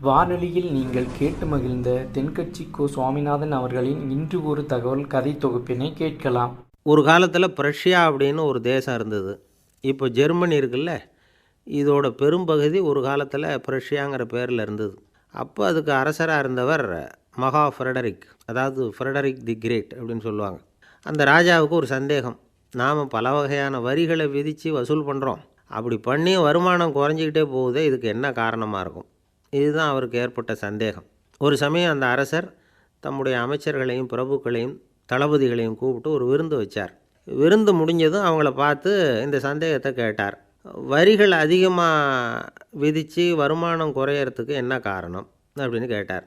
வானொலியில் நீங்கள் கேட்டு மகிழ்ந்த தென்கட்சி கோ. சுவாமிநாதன் அவர்களின் இன்று ஒரு தகவல் கதை தொகுப்பினை கேட்கலாம். ஒரு காலத்தில் பிரஷ்யா அப்படின்னு ஒரு தேசம் இருந்தது. இப்போ ஜெர்மனி இருக்குல்ல, இதோட பெரும்பகுதி ஒரு காலத்தில் பிரஷ்யாங்கிற பேரில் இருந்தது. அப்போ அதுக்கு அரசராக இருந்தவர் மகா ஃப்ரெடரிக், அதாவது ஃப்ரெடரிக் தி கிரேட் அப்படின்னு சொல்லுவாங்க. அந்த ராஜாவுக்கு ஒரு சந்தேகம். நாம் பல வகையான வரிகளை விதித்து வசூல் பண்ணுறோம், அப்படி பண்ணி வருமானம் குறைஞ்சிக்கிட்டே போகுதே, இதுக்கு என்ன காரணமாக இருக்கும்? இதுதான் அவருக்கு ஏற்பட்ட சந்தேகம். ஒரு சமயம் அந்த அரசர் தம்முடைய அமைச்சர்களையும் பிரபுக்களையும் தளபதிகளையும் கூப்பிட்டு ஒரு விருந்து வச்சார். விருந்து முடிஞ்சதும் அவங்கள பார்த்து இந்த சந்தேகத்தை கேட்டார். வரிகள் அதிகமாக விதித்து வருமானம் குறையறதுக்கு என்ன காரணம் அப்படின்னு கேட்டார்.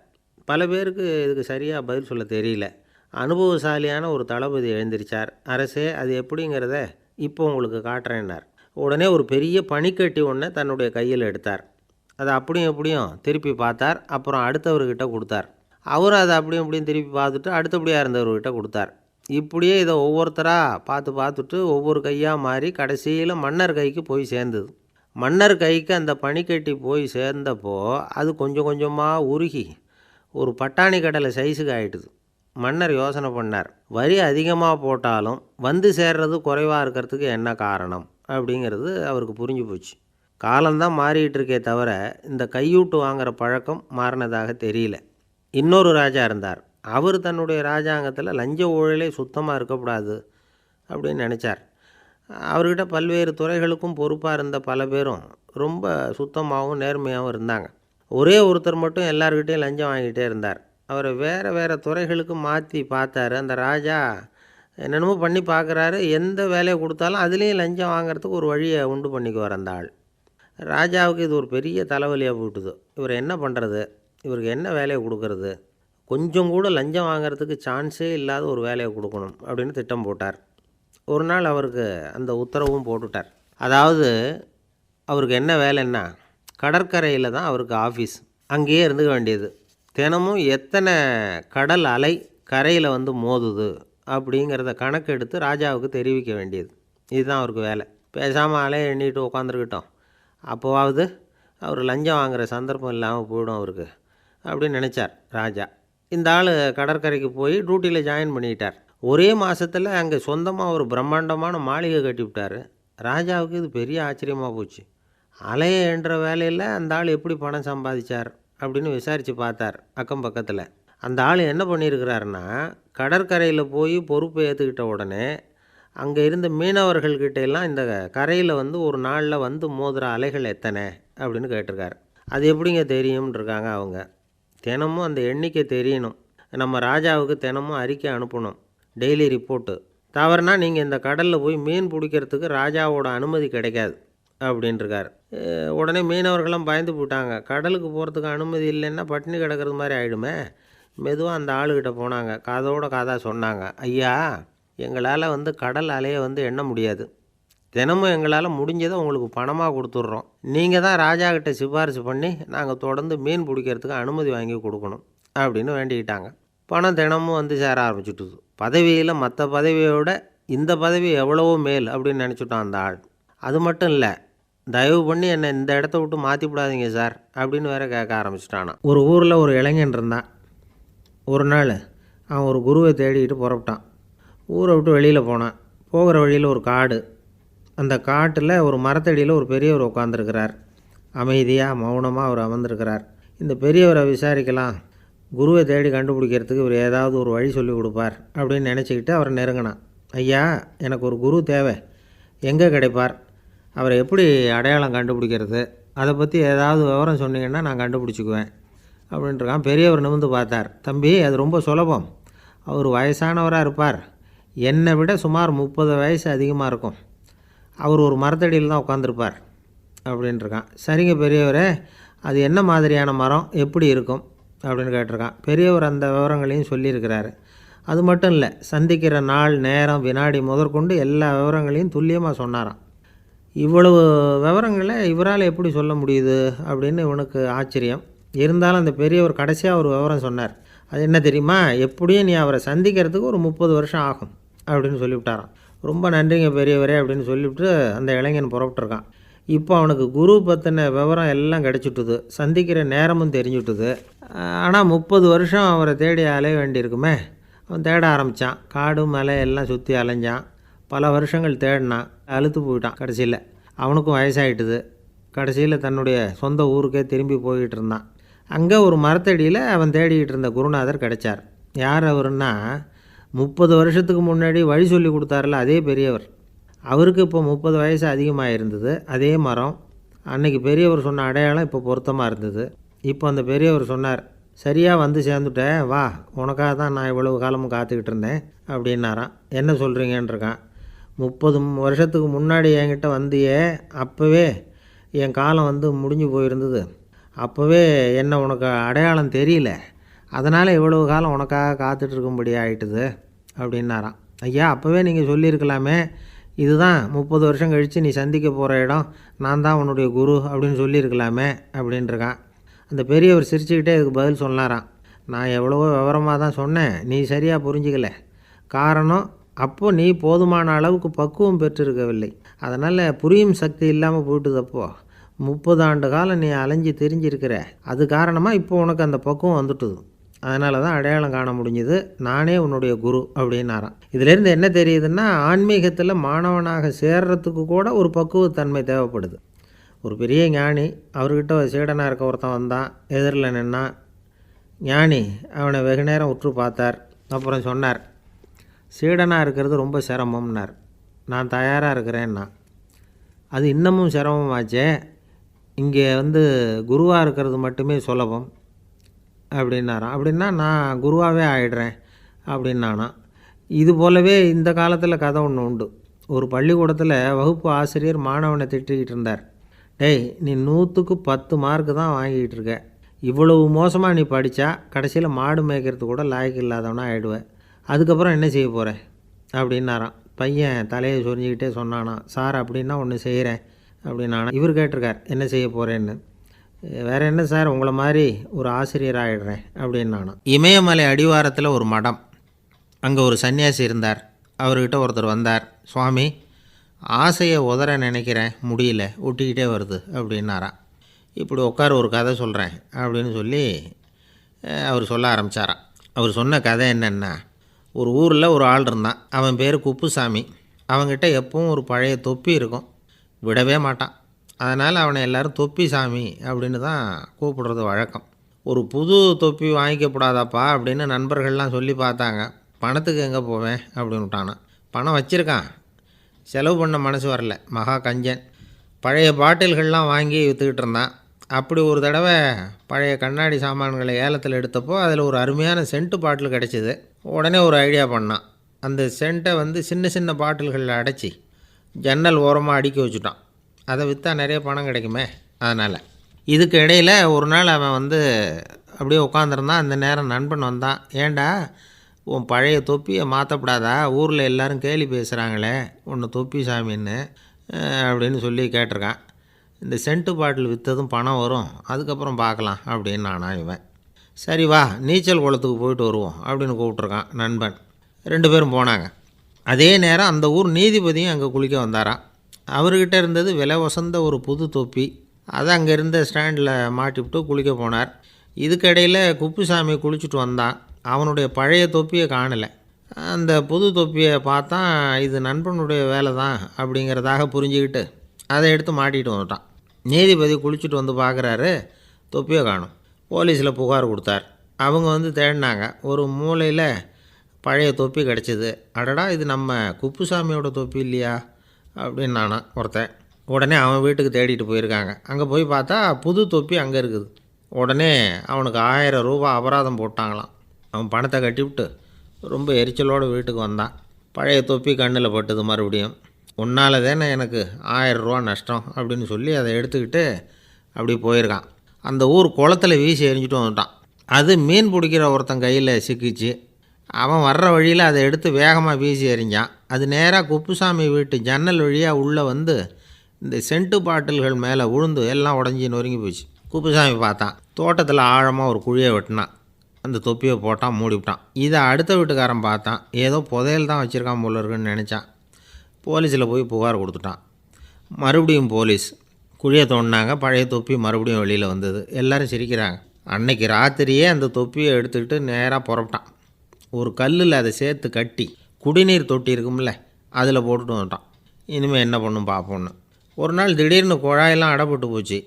பல பேருக்கு இதுக்கு சரியாக பதில் சொல்ல தெரியல. அனுபவசாலியான ஒரு தளபதி எழுந்திரிச்சார். அரசே, அது எப்படிங்கிறத இப்போ உங்களுக்கு காட்டுறேன்னார். உடனே ஒரு பெரிய பனிக்கட்டி ஒன்றை தன்னுடைய கையில் எடுத்தார். அதை அப்படியும் எப்படியும் திருப்பி பார்த்தார். அப்புறம் அடுத்தவர்கிட்ட கொடுத்தார். அவரும் அதை அப்படியும் இப்படியும் திருப்பி பார்த்துட்டு அடுத்தபடியாக இருந்தவர்கிட்ட கொடுத்தார். இப்படியே இதை ஒவ்வொருத்தராக பார்த்துட்டு ஒவ்வொரு கையாக மாறி கடைசியில் மன்னர் கைக்கு போய் சேர்ந்தது. மன்னர் கைக்கு அந்த பனிக்கட்டி போய் சேர்ந்தப்போ அது கொஞ்சம் கொஞ்சமாக உருகி ஒரு பட்டாணி கடலை சைஸுக்கு ஆகிட்டுது. மன்னர் யோசனை பண்ணார், வரி அதிகமாக போட்டாலும் வந்து சேர்றது குறைவாக இருக்கிறதுக்கு என்ன காரணம் அப்படிங்கிறது அவருக்கு புரிஞ்சு போச்சு. காலம்தான் மாறிட்டு இருக்கே தவிர இந்த கையூட்டு வாங்குகிற பழக்கம் மாறினதாக தெரியல. இன்னொரு ராஜா இருந்தார். அவர் தன்னுடைய ராஜாங்கத்தில் லஞ்ச ஊழலே சுத்தமாக இருக்கக்கூடாது அப்படின்னு நினச்சார். அவர்கிட்ட பல்வேறு துறைகளுக்கும் பொறுப்பாக இருந்த பல பேரும் ரொம்ப சுத்தமாகவும் நேர்மையாகவும் இருந்தாங்க. ஒரே ஒருத்தர் மட்டும் எல்லார்கிட்டையும் லஞ்சம் வாங்கிட்டே இருந்தார். அவரை வேறு துறைகளுக்கு மாற்றி பார்த்தாரு. அந்த ராஜா என்னென்னமோ பண்ணி பார்க்குறாரு. எந்த வேலையை கொடுத்தாலும் அதுலேயும் லஞ்சம் வாங்கிறதுக்கு ஒரு வழியை உண்டு பண்ணிக்குவார் அந்த ஆள். ராஜாவுக்கு இது ஒரு பெரிய தலைவலியாக போட்டுது. இவர் என்ன பண்ணுறது, இவருக்கு என்ன வேலையை கொடுக்கறது, கொஞ்சம் கூட லஞ்சம் வாங்கிறதுக்கு சான்ஸே இல்லாத ஒரு வேலையை கொடுக்கணும் அப்படின்னு திட்டம் போட்டார். ஒரு நாள் அவருக்கு அந்த உத்தரவும் போட்டுட்டார். அதாவது அவருக்கு என்ன வேலைன்னா, கடற்கரையில் தான் அவருக்கு ஆஃபீஸ். அங்கேயே இருந்துக்க வேண்டியது. தினமும் எத்தனை கடல் அலை கரையில் வந்து மோதுது அப்படிங்கிறத கணக்கெடுத்து ராஜாவுக்கு தெரிவிக்க வேண்டியது. இதுதான் அவருக்கு வேலை. பேசாமல் அலையை எண்ணிட்டு உட்காந்துருக்கிட்டோம், அப்போவாவது அவர் லஞ்சம் வாங்குகிற சந்தர்ப்பம் இல்லாமல் போயிடும் அவருக்கு அப்படின்னு நினச்சார் ராஜா. இந்த ஆள் கடற்கரைக்கு போய் டியூட்டியில் ஜாயின் பண்ணிக்கிட்டார். ஒரே மாதத்தில் அங்கே சொந்தமாக ஒரு பிரம்மாண்டமான மாளிகை கட்டிவிட்டார். ராஜாவுக்கு இது பெரிய ஆச்சரியமாக போச்சு. அலையை என்ற வேலையில் அந்த ஆள் எப்படி பணம் சம்பாதிச்சார் அப்படின்னு விசாரித்து பார்த்தார் அக்கம் பக்கத்தில். அந்த ஆள் என்ன பண்ணியிருக்கிறாருன்னா, கடற்கரையில் போய் பொறுப்பை ஏற்றுக்கிட்ட உடனே அங்கே இருந்த மீனவர்கள்கிட்ட எல்லாம் இந்த கரையில் வந்து ஒரு நாளில் வந்து மோதுகிற அலைகள் எத்தனை அப்படின்னு கேட்டிருக்காரு. அது எப்படிங்க தெரியும்னு இருக்காங்க அவங்க. தினமும் அந்த எண்ணிக்கை தெரியணும். நம்ம ராஜாவுக்கு தினமும் அறிக்கை அனுப்பணும், டெய்லி ரிப்போர்ட்டு. தவறுனா நீங்கள் இந்த கடலில் போய் மீன் பிடிக்கிறதுக்கு ராஜாவோட அனுமதி கிடைக்காது அப்படின்ட்டுருக்காரு. உடனே மீனவர்கள்லாம் பயந்து போட்டாங்க. கடலுக்கு போகிறதுக்கு அனுமதி இல்லைன்னா பட்டினி கிடக்கிறது மாதிரி ஆகிடுமே. மெதுவாக அந்த ஆளுக்கிட்ட போனாங்க. காதோட காதாக சொன்னாங்க, ஐயா, எங்களால் வந்து கடல் அலையை வந்து எண்ண முடியாது. தினமும் எங்களால் முடிஞ்சதை உங்களுக்கு பணமாக கொடுத்துட்றோம். நீங்கள் தான் ராஜாக்கிட்ட சிபாரிசு பண்ணி நாங்கள் தொடர்ந்து மீன் பிடிக்கிறதுக்கு அனுமதி வாங்கி கொடுக்கணும் அப்படின்னு வேண்டிக்கிட்டாங்க. பணம் தினமும் வந்து சேர ஆரம்பிச்சுட்டுது. பதவியில் மற்ற பதவியோட இந்த பதவி எவ்வளவோ மேல் அப்படின்னு நினச்சிட்டான் அந்த ஆள். அது மட்டும் இல்லை, தயவு பண்ணி என்னை இந்த இடத்த விட்டு மாற்றி விடாதீங்க சார் அப்படின்னு வேற கேட்க ஆரம்பிச்சிட்டானான். ஒரு ஊரில் ஒரு இளைஞன் இருந்தான். ஒரு நாள் அவன் ஒரு குருவை தேடிக்கிட்டு புறப்பட்டான். ஊரை விட்டு வெளியில் போனான். போகிற வழியில் ஒரு காடு. அந்த காட்டில் ஒரு மரத்தடியில் ஒரு பெரியவர் உட்காந்துருக்கிறார். அமைதியாக மௌனமாக அவர் அமர்ந்திருக்கிறார். இந்த பெரியவரை விசாரிக்கலாம், குருவை தேடி கண்டுபிடிக்கிறதுக்கு இவர் ஏதாவது ஒரு வழி சொல்லி கொடுப்பார் அப்படின்னு நினச்சிக்கிட்டு அவரை நெருங்கினான். ஐயா, எனக்கு ஒரு குரு தேவை, எங்கே கிடைப்பார், அவரை எப்படி அடையாளம் கண்டுபிடிக்கிறது, அதை பற்றி ஏதாவது விவரம் சொன்னீங்கன்னா நான் கண்டுபிடிச்சிக்குவேன் அப்படின்ட்டுருக்கான். பெரியவர் நிமிர்ந்து பார்த்தார். தம்பி, அது ரொம்ப சுலபம். அவர் வயசானவராக இருப்பார். என்னை விட சுமார் 30 வயசு அதிகமாக இருக்கும். அவர் ஒரு மரத்தடியில் தான் உட்காந்துருப்பார் அப்படின்ட்டுருக்கான். சரிங்க பெரியவரே, அது என்ன மாதிரியான மரம், எப்படி இருக்கும் அப்படின்னு கேட்டிருக்கான். பெரியவர் அந்த விவரங்களையும் சொல்லியிருக்கிறாரு. அது மட்டும் இல்லை, சந்திக்கிற நாள், நேரம், வினாடி முதற்கொண்டு எல்லா விவரங்களையும் துல்லியமாக சொன்னாராம். இவ்வளவு விவரங்களை இவரால் எப்படி சொல்ல முடியுது அப்படின்னு இவனுக்கு ஆச்சரியம். இருந்தாலும் அந்த பெரியவர் கடைசியாக ஒரு விவரம் சொன்னார். அது என்ன தெரியுமா, எப்படியும் நீ அவரை சந்திக்கிறதுக்கு ஒரு 30 வருஷம் ஆகும் அப்படின்னு சொல்லிவிட்டாரான். ரொம்ப நன்றிங்க பெரியவரே அப்படின்னு சொல்லிவிட்டு அந்த இளைஞன் புறப்பட்டுருக்கான். இப்போ அவனுக்கு குரு பற்றின விவரம் எல்லாம் கிடச்சிட்டுது, சந்திக்கிற நேரமும் தெரிஞ்சுட்டுது. ஆனால் 30 வருஷம் அவரை தேடி அலைய வேண்டியிருக்குமே. அவன் தேட ஆரம்பித்தான். காடு மலை எல்லாம் சுற்றி அலைஞ்சான். பல வருஷங்கள் தேடினான். அலுத்து போயிட்டான். கடைசியில் அவனுக்கும் வயசாகிட்டுது. கடைசியில் தன்னுடைய சொந்த ஊருக்கே திரும்பி போய்கிட்டு இருந்தான். அங்கே ஒரு மரத்தடியில் அவன் தேடிக்கிட்டு இருந்த குருநாதர் கிடைச்சார். யார் அவருன்னா, 30 வருஷத்துக்கு முன்னாடி வழி சொல்லி கொடுத்தாருல அதே பெரியவர். அவருக்கு இப்போ 30 வயசு அதிகமாக இருந்தது. அதே மரம். அன்றைக்கி பெரியவர் சொன்ன அடையாளம் இப்போ பொருத்தமாக இருந்தது. இப்போ அந்த பெரியவர் சொன்னார், சரியாக வந்து சேர்ந்துட்டேன், வா, உனக்காக தான் நான் இவ்வளவு காலமும் காத்துக்கிட்டு இருந்தேன் அப்படின்னாராம். என்ன சொல்கிறீங்கன்றிருக்கான். 30 வருஷத்துக்கு முன்னாடி என்கிட்ட வந்தியே, அப்போவே என் காலம் வந்து முடிஞ்சு போயிருந்தது. அப்போவே என்ன உனக்கு அடையாளம் தெரியல, அதனால் இவ்வளவு காலம் உனக்காக காத்துட்ருக்கும்படி ஆகிட்டுது அப்படின்னாராம். ஐயா, அப்போவே நீங்கள் சொல்லியிருக்கலாமே, இதுதான் 30 வருஷம் கழித்து நீ சந்திக்க போகிற இடம், நான் தான் உன்னுடைய குரு அப்படின்னு சொல்லியிருக்கலாமே அப்படின்ட்டுருக்கான். அந்த பெரியவர் சிரிச்சுக்கிட்டே இதுக்கு பதில் சொன்னாராம். நான் எவ்வளவோ விவரமாக தான் சொன்னேன், நீ சரியாக புரிஞ்சிக்கல. காரணம், அப்போது நீ போதுமான அளவுக்கு பக்குவம் பெற்றிருக்கவில்லை. அதனால் புரியும் சக்தி இல்லாமல் போயிட்டுது. அப்போது 30 ஆண்டு காலம் நீ அலைஞ்சி தெரிஞ்சிருக்கிற, அது காரணமாக இப்போ உனக்கு அந்த பக்குவம் வந்துட்டுது. அதனால தான் அடையாளம் காண முடிஞ்சுது, நானே உன்னுடைய குரு அப்படின்னாராம். இதிலேருந்து என்ன தெரியுதுன்னா, ஆன்மீகத்தில் மாணவனாக சேர்றதுக்கு கூட ஒரு பக்குவத்தன்மை தேவைப்படுது. ஒரு பெரிய ஞானி, அவர்கிட்ட சீடனாக இருக்க ஒருத்தன் வந்தான், எதிரில் நின்னான். ஞானி அவனை வெகு நேரம் உற்று பார்த்தார். அப்புறம் சொன்னார், சீடனாக இருக்கிறது ரொம்ப சிரமம்னார். நான் தயாராக இருக்கிறேன்னா. அது இன்னமும் சிரமமாச்சே, இங்கே வந்து குருவாக இருக்கிறது மட்டுமே சுலபம் அப்படின்னாராம். அப்படின்னா நான் குருவாகவே ஆகிடுறேன் அப்படின்னானா. இது போலவே இந்த காலத்தில் கதை ஒன்று உண்டு. ஒரு பள்ளிக்கூடத்தில் வகுப்பு ஆசிரியர் மாணவனை திட்டிக்கிட்டு இருந்தார். டேய், நீ 100க்கு 10 மார்க்கு தான் வாங்கிக்கிட்டு இருக்க. இவ்வளவு மோசமாக நீ படித்தா கடைசியில் மாடு மேய்க்கிறது கூட லாய்க்கு இல்லாதவனா ஆகிடுவேன். அதுக்கப்புறம் என்ன செய்ய போகிறேன் அப்படின்னாராம். பையன் தலையை சொரிஞ்சிக்கிட்டே சொன்னானா, சார் அப்படின்னா ஒன்று செய்கிறேன் அப்படின்னானா. இவர் கேட்டிருக்கார், என்ன செய்ய போகிறேன்னு. வேறு என்ன சார், உங்களை மாதிரி ஒரு ஆசிரியர் ஆகிடுறேன் அப்படின்னானா. இமயமலை அடிவாரத்தில் ஒரு மடம். அங்கே ஒரு சன்னியாசி இருந்தார். அவர்கிட்ட ஒருத்தர் வந்தார். சுவாமி, ஆசையை உதற நினைக்கிறேன், முடியல, ஒட்டிக்கிட்டே வருது அப்படின்னாராம். இப்படி உட்கார, ஒரு கதை சொல்கிறேன் அப்படின்னு சொல்லி அவர் சொல்ல ஆரம்பித்தாராம். அவர் சொன்ன கதை என்னென்னா, ஒரு ஊரில் ஒரு ஆள் இருந்தான். அவன் பேர் குப்புசாமி. அவன்கிட்ட எப்பவும் ஒரு பழைய தொப்பி இருக்கும், விடவே மாட்டான். அதனால் அவனை எல்லோரும் தொப்பி சாமி அப்படின்னு தான் கூப்பிடுறது வழக்கம். ஒரு புது தொப்பி வாங்கிக்கப்படாதாப்பா அப்படின்னு நண்பர்கள்லாம் சொல்லி பார்த்தாங்க. பணத்துக்கு எங்கே போவேன் அப்படின்னு விட்டானான். பணம் வச்சுருக்கான், செலவு பண்ண மனசு வரல, மகா கஞ்சன். பழைய பாட்டில்கள்லாம் வாங்கி விற்றுக்கிட்டு இருந்தான். அப்படி ஒரு தடவை பழைய கண்ணாடி சாமான்களை ஏலத்தில் எடுத்தப்போ அதில் ஒரு அருமையான சென்ட்டு பாட்டில் கிடச்சிது. உடனே ஒரு ஐடியா பண்ணான். அந்த சென்ட்டை வந்து சின்ன சின்ன பாட்டில்களில் அடைச்சி ஜன்னல் ஓரமாக அடுக்கி வச்சுட்டான். அதை விற்றா நிறைய பணம் கிடைக்குமே. அதனால் இதுக்கு இடையில் ஒரு நாள் அவன் வந்து அப்படியே உட்காந்துருந்தான். அந்த நேரம் நண்பன் வந்தான். ஏண்டா, உன் பழைய தொப்பியை மாற்றப்படாதா, ஊரில் எல்லோரும் கேலி பேசுகிறாங்களே உன்னை தொப்பி சாமின்னு அப்படின்னு சொல்லி கேட்டிருக்கான். இந்த சென்ட்டு பாட்டில் விற்றதும் பணம் வரும், அதுக்கப்புறம் பார்க்கலாம் அப்படின்னு நானா. இவன் சரி வா, நீச்சல் குளத்துக்கு போயிட்டு வருவோம் அப்படின்னு கூப்பிட்ருக்கான் நண்பன். 2 பேரும் போனாங்க. அதே நேரம் அந்த ஊர் நீதிபதியும் அங்கே குளிக்க வந்தாராம். அவர்கிட்ட இருந்தது விலை வசந்த ஒரு புது தொப்பி. அதை அங்கே இருந்த ஸ்டாண்டில் மாட்டிவிட்டு குளிக்க போனார். இதுக்கிடையில் குப்புசாமி குளிச்சுட்டு வந்தான். அவனுடைய பழைய தொப்பியை காணலை. அந்த புது தொப்பியை பார்த்தா இது நண்பனுடைய வேலை தான் அப்படிங்கிறதாக புரிஞ்சுக்கிட்டு அதை எடுத்து மாட்டிகிட்டு வந்துட்டான். நீதிபதி குளிச்சுட்டு வந்து பார்க்குறாரு, தொப்பியை காணும். போலீஸில் புகார் கொடுத்தார். அவங்க வந்து தேடினாங்க. ஒரு மூலையில் பழைய தொப்பி கிடச்சிது. அடடா, இது நம்ம குப்புசாமியோட தொப்பி இல்லையா அப்படின்னு நானா ஒருத்தன். உடனே அவன் வீட்டுக்கு தேடிட்டு போயிருக்காங்க. அங்கே போய் பார்த்தா புது தொப்பி அங்கே இருக்குது. உடனே அவனுக்கு 1000 ரூபா அபராதம் போட்டாங்களாம். அவன் பணத்தை கட்டிவிட்டு ரொம்ப எரிச்சலோடு வீட்டுக்கு வந்தான். பழைய தொப்பி கண்ணில் பட்டுது. மறுபடியும், உன்னால் தானே எனக்கு 1000 ரூபா நஷ்டம் அப்படின்னு சொல்லி அதை எடுத்துக்கிட்டு அப்படி போயிருக்கான். அந்த ஊர் குளத்தில் வீசி எரிஞ்சிட்டு வந்துட்டான். அது மீன் பிடிக்கிற ஒருத்தன் கையில் சிக்கிச்சு. அவன் வர்ற வழியில் அதை எடுத்து வேகமாக வீசி எறிஞ்சான். அது நேராக குப்புசாமி வீட்டு ஜன்னல் வழியாக உள்ளே வந்து இந்த சென்ட்டு பாட்டில்கள் மேலே விழுந்து எல்லாம் உடஞ்சி நொறுங்கி போச்சு. குப்புசாமி பார்த்தான். தோட்டத்தில் ஆழமாக ஒரு குழியை வெட்டினான். அந்த தொப்பியை போட்டான், மூடிவிட்டான். இதை அடுத்த வீட்டுக்காரன் பார்த்தான். ஏதோ புதையல் தான் வச்சுருக்கான் போல இருக்குன்னு நினச்சான். போலீஸில் போய் புகார் கொடுத்துட்டான். மறுபடியும் போலீஸ். குழியை தோண்டினாங்க. பழைய தொப்பி மறுபடியும் வெளியில் வந்தது. எல்லோரும் சிரிக்கிறாங்க. அன்னைக்கு ராத்திரியே அந்த தொப்பியை எடுத்துக்கிட்டு நேராக புறப்பட்டான். ஒரு கல்லில் அதை சேர்த்து கட்டி குடிநீர் தொட்டி இருக்கும்ல, அதில் போட்டுட்டு வந்துட்டான். இனிமேல் என்ன பண்ணும் பார்ப்போன்னு. ஒரு நாள் திடீர்னு குழாயெல்லாம் அடைப்பட்டு போச்சு.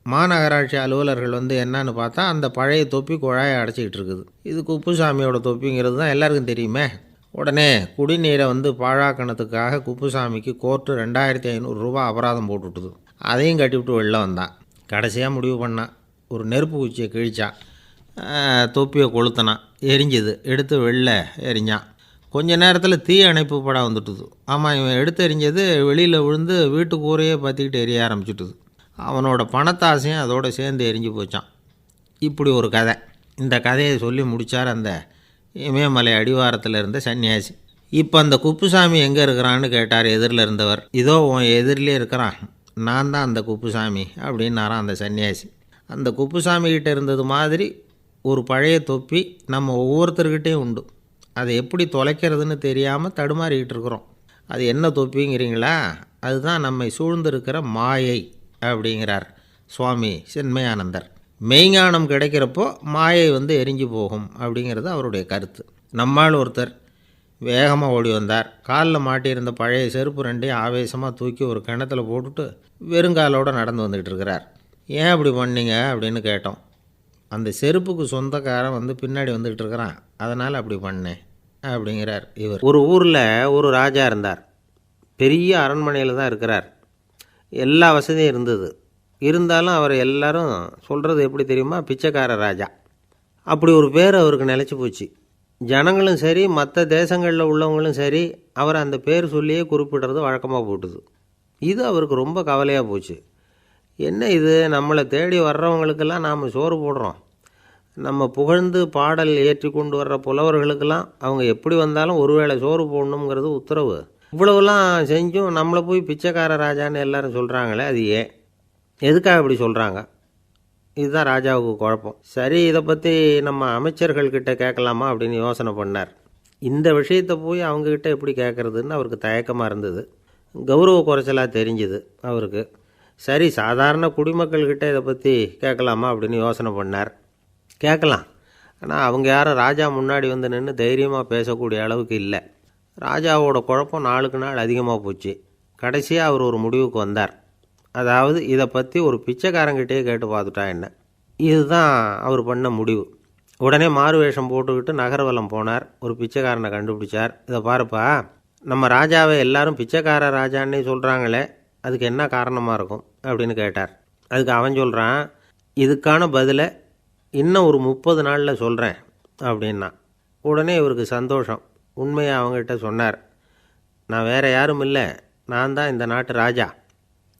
மாநகராட்சி அலுவலர்கள் வந்து என்னன்னு பார்த்தா அந்த பழைய தொப்பி குழாயை அடைச்சிக்கிட்டு இருக்குது. இது குப்புசாமியோட தொப்பிங்கிறது தான் எல்லாருக்கும் தெரியுமே. உடனே குடிநீரை வந்து பாழாக்கணத்துக்காக குப்புசாமிக்கு கோர்ட்டு 2500 ரூபா அபராதம் போட்டுவிட்டுது. அதையும் கட்டிவிட்டு வெளில வந்தான். கடைசியாக முடிவு பண்ணான். ஒரு நெருப்பு குச்சியை கிழிச்சான். தொப்பியை கொளுத்தினான். எரிஞ்சுது. எடுத்து வெளில எரிஞ்சான். கொஞ்ச நேரத்தில் தீ அணைப்பு படம் வந்துட்டுது. ஆமாம், இவன் எடுத்து எரிஞ்சது வெளியில் விழுந்து வீட்டு கூரையே பற்றிக்கிட்டு எரிய ஆரம்பிச்சுட்டுது. அவனோட பணத்தாசையும் அதோடு சேர்ந்து எரிஞ்சு போச்சான். இப்படி ஒரு கதை. இந்த கதையை சொல்லி முடித்தார் அந்த இமயமலை அடிவாரத்தில் இருந்த சன்னியாசி. இப்போ அந்த குப்புசாமி எங்கே இருக்கிறான்னு கேட்டார் எதிரில் இருந்தவர். இதோ உன் எதிரிலே இருக்கிறான், நான் தான் அந்த குப்புசாமி அப்படின்னாரான் அந்த சன்னியாசி. அந்த குப்புசாமிகிட்ட இருந்தது மாதிரி ஒரு பழைய தொப்பி நம்ம ஒவ்வொருத்தர்கிட்டையும் உண்டு. அதை எப்படி தொலைக்கிறதுன்னு தெரியாமல் தடுமாறிக்கிட்டு இருக்கிறோம். அது என்ன தொப்பிங்கிறீங்களா? அதுதான் நம்மை சூழ்ந்திருக்கிற மாயை அப்படிங்கிறார் சுவாமி சின்மயானந்தர். மெய்ஞானம் கிடைக்கிறப்போ மாயை வந்து எரிஞ்சு போகும் அப்படிங்கிறது அவருடைய கருத்து. நம்மால் ஒருத்தர் வேகமாக ஓடி வந்தார். காலில் மாட்டியிருந்த பழைய செருப்பு ரெண்டையும் ஆவேசமாக தூக்கி ஒரு கிணத்துல போட்டுட்டு வெறுங்காலோடு நடந்து வந்துக்கிட்டு இருக்கிறார். ஏன் அப்படி பண்ணீங்க அப்படின்னு கேட்டோம். அந்த செருப்புக்கு சொந்தக்காரன் வந்து பின்னாடி வந்துக்கிட்டு இருக்கிறான், அதனால் அப்படி பண்ணேன் அப்படிங்கிறார் இவர். ஒரு ஊரில் ஒரு ராஜா இருந்தார். பெரிய அரண்மனையில் தான் இருக்கிறார். எல்லா வசதியும் இருந்தது. இருந்தாலும் அவர் எல்லாரும் சொல்கிறது எப்படி தெரியுமா? பிச்சைக்கார ராஜா. அப்படி ஒரு பேர் அவருக்கு நிலச்சி போச்சு. ஜனங்களும் சரி, மற்ற தேசங்களில் உள்ளவங்களும் சரி, அவர் அந்த பேர் சொல்லியே குறிப்பிடுறது வழக்கமாக போட்டுது. இது அவருக்கு ரொம்ப கவலையாக போச்சு. என்ன இது, நம்மளை தேடி வர்றவங்களுக்கெல்லாம் நாம் சோறு போடுறோம், நம்ம புகழ்ந்து பாடல் ஏற்றி கொண்டு வர்ற புலவர்களுக்கெல்லாம் அவங்க எப்படி வந்தாலும் ஒருவேளை சோறு போடணுங்கிறது உத்தரவு. இவ்வளவுலாம் செஞ்சும் நம்மளை போய் பிச்சைக்கார ராஜான்னு எல்லாரும் சொல்கிறாங்களே, அது ஏன், எதுக்காக இப்படி சொல்கிறாங்க? இதுதான் ராஜாவுக்கு குழப்பம். சரி, இதை பற்றி நம்ம அமைச்சர்கள்கிட்ட கேட்கலாமா அப்படின்னு யோசனை பண்ணார். இந்த விஷயத்தை போய் அவங்கக்கிட்ட எப்படி கேட்குறதுன்னு அவருக்கு தயக்கமாக இருந்தது. கௌரவ குறைச்சலாக தெரிஞ்சுது அவருக்கு. சரி, சாதாரண குடிமக்கள்கிட்ட இதை பற்றி கேட்கலாமா அப்படின்னு யோசனை பண்ணார். கேட்கலாம். ஆனால் அவங்க யாரும் ராஜா முன்னாடி வந்து நின்று தைரியமாக பேசக்கூடிய அளவுக்கு இல்லை. ராஜாவோட குழப்பம் நாளுக்கு நாள் அதிகமாக போச்சு. கடைசியாக அவர் ஒரு முடிவுக்கு வந்தார். அதாவது இதை பற்றி ஒரு பிச்சைக்காரங்கிட்டே கேட்டு பார்த்துட்டா என்ன. இதுதான் அவர் பண்ண முடிவு. உடனே மாறு வேஷம் போட்டுக்கிட்டு நகர்வலம் போனார். ஒரு பிச்சைக்காரனை கண்டுபிடிச்சார். இதை பாருப்பா, நம்ம ராஜாவை எல்லாரும் பிச்சைக்கார ராஜான்னே சொல்கிறாங்களே, அதுக்கு என்ன காரணமாக இருக்கும் அப்படின்னு கேட்டார். அதுக்கு அவன் சொல்கிறான், இதுக்கான பதிலை இன்னும் ஒரு 30 நாளில் சொல்கிறேன் அப்படின்னா. உடனே இவருக்கு சந்தோஷம். உண்மையை அவங்ககிட்ட சொன்னார். நான் வேறு யாரும் இல்லை, நான் தான் இந்த நாட்டு ராஜா.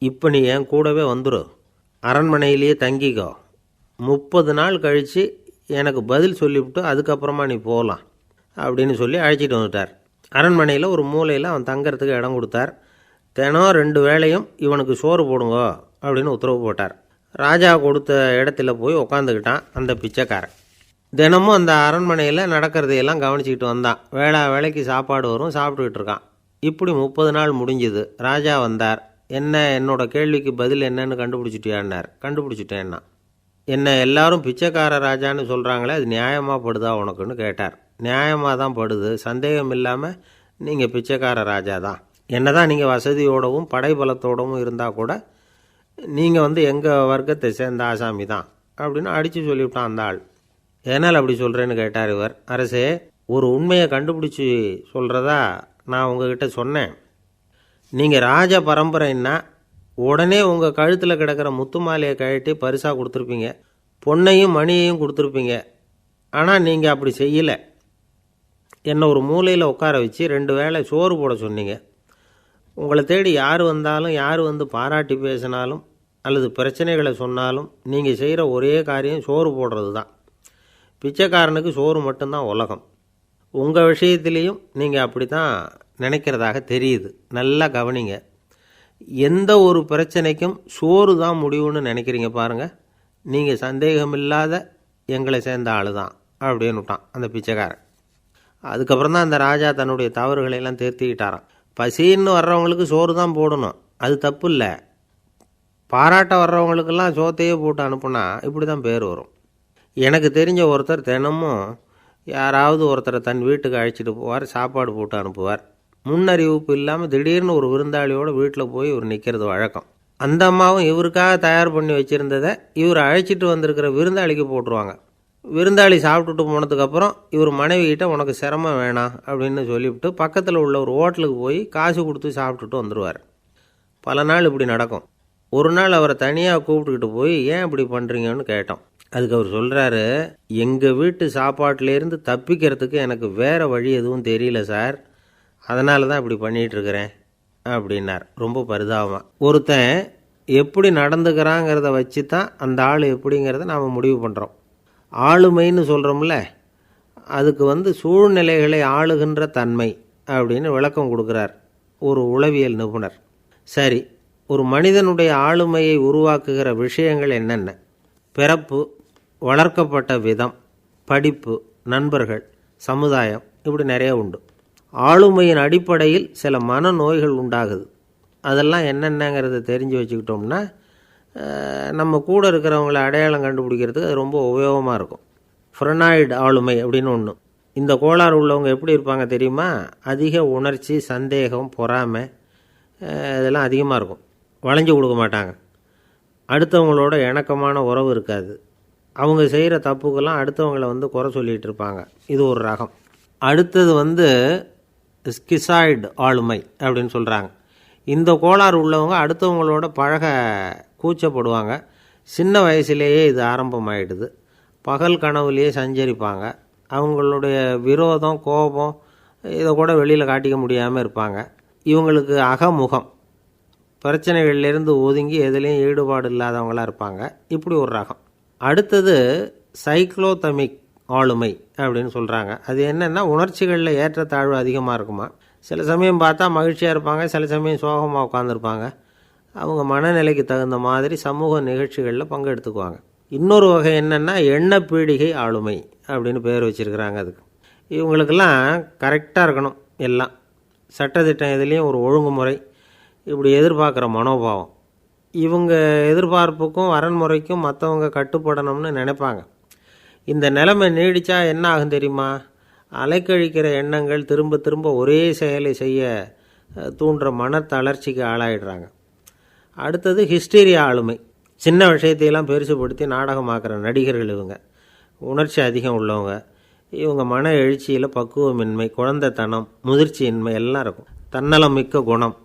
இப்போ நீ என் கூடவே வந்துடும், அரண்மனையிலேயே தங்கிக்கோ. 30 நாள் கழித்து எனக்கு பதில் சொல்லிவிட்டு அதுக்கப்புறமா நீ போகலாம் அப்படின்னு சொல்லி அழைச்சிட்டு வந்துட்டார். அரண்மனையில் ஒரு மூலையில் அவன் தங்கிறதுக்கு இடம் கொடுத்தார். தினம் 2 வேளையும் இவனுக்கு சோறு போடுங்க அப்படின்னு உத்தரவு போட்டார். ராஜா கொடுத்த இடத்துல போய் உக்காந்துக்கிட்டான் அந்த பிச்சைக்காரன். தினமும் அந்த அரண்மனையில் நடக்கிறதையெல்லாம் கவனிச்சிக்கிட்டு வந்தான். வேளைக்கு சாப்பாடு வரும், சாப்பிட்டுக்கிட்டு இருக்கான். இப்படி 30 நாள் முடிஞ்சுது. ராஜா வந்தார். என்ன, என்னோட கேள்விக்கு பதில் என்னன்னு கண்டுபிடிச்சிட்டியான்னார். கண்டுபிடிச்சிட்டேன்னா. என்ன எல்லாரும் பிச்சைக்கார ராஜான்னு சொல்கிறாங்களே, அது நியாயமாக படுதா உனக்குன்னு கேட்டார். நியாயமாக தான் படுது, சந்தேகம் இல்லாமல் நீங்கள் பிச்சைக்கார ராஜா தான். என்ன தான் நீங்கள் வசதியோடவும் படைபலத்தோடவும் இருந்தால் கூட நீங்கள் வந்து எங்கள் வர்க்கத்தை சேர்ந்த ஆசாமி தான் அப்படின்னு அடித்து சொல்லிவிட்டான் அந்த ஆள். ஏனால் அப்படி சொல்கிறேன்னு கேட்டார் இவர். அரசே, ஒரு உண்மையை கண்டுபிடிச்சி சொல்கிறதா நான் உங்ககிட்ட சொன்னேன். நீங்கள் ராஜ பரம்பரைன்னா உடனே உங்கள் கழுத்தில் கிடக்கிற முத்து மாலையை கழட்டி பரிசாக கொடுத்துருப்பீங்க, பொன்னையும் மணியையும் கொடுத்துருப்பீங்க. ஆனால் நீங்கள் அப்படி செய்யலை. என்னை ஒரு மூலையில் உட்கார வச்சு 2 வேளை சோறு போட சொன்னீங்க. உங்களை தேடி யார் வந்தாலும், யார் வந்து பாராட்டி பேசினாலும் அல்லது பிரச்சனைகளை சொன்னாலும் நீங்கள் செய்கிற ஒரே காரியம் சோறு போடுறது தான். பிச்சைக்காரனுக்கு சோறு மட்டும்தான் உலகம். உங்கள் விஷயத்துலேயும் நீங்கள் அப்படி தான் நினைக்கிறதாக தெரியுது. நல்லா கவனிங்க. எந்த ஒரு பிரச்சனைக்கும் சோறு தான் முடிவுன்னு நினைக்கிறீங்க பாருங்கள். நீங்கள் சந்தேகமில்லாத எங்களை சேர்ந்த ஆள் தான் அப்படின்னு விட்டான் அந்த பிச்சைக்காரன். அதுக்கப்புறம் தான் அந்த ராஜா தன்னுடைய தவறுகளையெல்லாம் திருத்திக்கிட்டாராம். பசின்னு வர்றவங்களுக்கு சோறு தான் போடணும், அது தப்பு இல்லை. பாராட்ட வர்றவங்களுக்கெல்லாம் சோத்தையே போட்டு அனுப்புனா இப்படி தான் பேர் வரும். எனக்கு தெரிஞ்ச ஒருத்தர் தினமும் யாராவது ஒருத்தரை தன் வீட்டுக்கு அழைச்சிட்டு போவார், சாப்பாடு போட்டு அனுப்புவார். முன்னறிவிப்பு இல்லாமல் திடீர்னு ஒரு விருந்தாளியோடு வீட்டில் போய் இவர் நிற்கிறது வழக்கம். அந்த அம்மாவும் இவருக்காக தயார் பண்ணி வச்சுருந்ததை இவர் அழைச்சிட்டு வந்திருக்கிற விருந்தாளிக்கு போட்டுருவாங்க. விருந்தாளி சாப்பிட்டுட்டு போனதுக்கப்புறம் இவர் மனைவிகிட்ட உனக்கு சிரமம் வேணாம் அப்படின்னு சொல்லிவிட்டு பக்கத்தில் உள்ள ஒரு ஹோட்டலுக்கு போய் காசு கொடுத்து சாப்பிட்டுட்டு வந்துடுவார். பல நாள் இப்படி நடக்கும். ஒரு நாள் அவரை தனியாக கூப்பிட்டுக்கிட்டு போய் ஏன் இப்படி பண்ணுறீங்கன்னு கேட்டோம். அதுக்கு அவர் சொல்கிறாரு, எங்கள் வீட்டு சாப்பாட்டிலேருந்து தப்பிக்கிறதுக்கு எனக்கு வேறு வழி எதுவும் தெரியல சார், அதனால தான் இப்படி பண்ணிகிட்ருக்கிறேன் அப்படின்னார் ரொம்ப பரிதாபமாக. ஒருத்தன் எப்படி நடந்துக்கிறாங்கிறத வச்சு தான் அந்த ஆள் எப்படிங்கிறத நாம் முடிவு பண்ணுறோம். ஆளுமைன்னு சொல்கிறோம்ல, அதுக்கு சூழ்நிலைகளை ஆளுகின்ற தன்மை அப்படின்னு விளக்கம் கொடுக்குறார் ஒரு உளவியல் நிபுணர். சரி, ஒரு மனிதனுடைய ஆளுமையை உருவாக்குகிற விஷயங்கள் என்னென்ன? பிறப்பு, வளர்க்கப்பட்ட விதம், படிப்பு, நண்பர்கள், சமுதாயம், இப்படி நிறைய உண்டு. ஆளுமையின் அடிப்படையில் சில மனநோய்கள் உண்டாகுது. அதெல்லாம் என்னென்னங்கிறத தெரிஞ்சு வச்சுக்கிட்டோம்னா நம்ம கூட இருக்கிறவங்கள அடையாளம் கண்டுபிடிக்கிறதுக்கு அது ரொம்ப உபயோகமாக இருக்கும். ஃப்ரெனாய்டு ஆளுமை அப்படின்னு ஒன்று. இந்த கோளாறு உள்ளவங்க எப்படி இருப்பாங்க தெரியுமா? அதிக உணர்ச்சி, சந்தேகம், பொறாமை இதெல்லாம் அதிகமாக இருக்கும். வளைஞ்சு கொடுக்க மாட்டாங்க. அடுத்தவங்களோட இணக்கமான உறவு இருக்காது. அவங்க செய்கிற தப்புக்கெல்லாம் அடுத்தவங்களை குறை சொல்லிகிட்டு இருப்பாங்க. இது ஒரு ரகம். அடுத்தது ஸ்கிசாய்டு ஆளுமை அப்படின்னு சொல்கிறாங்க. இந்த கோளாறு உள்ளவங்க அடுத்தவங்களோட பழக கூச்சப்படுவாங்க. சின்ன வயசுலேயே இது ஆரம்பமாயிடுது. பகல் கனவுலேயே சஞ்சரிப்பாங்க. அவங்களுடைய விரோதம், கோபம் இதை கூட வெளியில் காட்டிக்க முடியாமல் இருப்பாங்க. இவங்களுக்கு அகமுகம், பிரச்சனைகள்லேருந்து ஒதுங்கி எதுலேயும் ஈடுபாடு இல்லாதவங்களாக இருப்பாங்க. இப்படி ஒரு ரகம். அடுத்தது சைக்ளோதமிக் ஆளுமை அப்படின்னு சொல்கிறாங்க. அது என்னென்னா, உணர்ச்சிகளில் ஏற்றத்தாழ்வு அதிகமாக இருக்குமா. சில சமயம் பார்த்தா மகிழ்ச்சியாக இருப்பாங்க, சில சமயம் சோகமாக உட்காந்துருப்பாங்க. அவங்க மனநிலைக்கு தகுந்த மாதிரி சமூக நிகழ்ச்சிகளில் பங்கெடுத்துக்குவாங்க. இன்னொரு வகை என்னென்னா எண்ணப்பீடிகை ஆளுமை அப்படின்னு பேர் வச்சுருக்கிறாங்க. அதுக்கு இவங்களுக்கெல்லாம் கரெக்டாக இருக்கணும். எல்லாம் சட்டத்திட்டம் எதுலேயும் ஒரு ஒழுங்குமுறை, இப்படி எதிர்பார்க்குற மனோபாவம். இவங்க எதிர்பார்ப்புக்கும் வரன்முறைக்கும் மற்றவங்க கட்டுப்படணும்னு நினைப்பாங்க. இந்த நிலைமை நீடித்தா என்ன ஆகும் தெரியுமா? அலைக்கழிக்கிற எண்ணங்கள் திரும்ப திரும்ப ஒரே செயலை செய்ய தூண்டுற மன தளர்ச்சிக்கு ஆளாயிடுறாங்க. அடுத்தது ஹிஸ்டீரியா ஆளுமை. சின்ன விஷயத்தையெல்லாம் பெருசுப்படுத்தி நாடகமாக்குற நடிகர்கள் இவங்க. உணர்ச்சி அதிகம் உள்ளவங்க. இவங்க மன எழுச்சியில் பக்குவமின்மை, குழந்தைத்தனம், முதிர்ச்சியின்மை எல்லாம் இருக்கும். தன்னலம் மிக்க குணம்.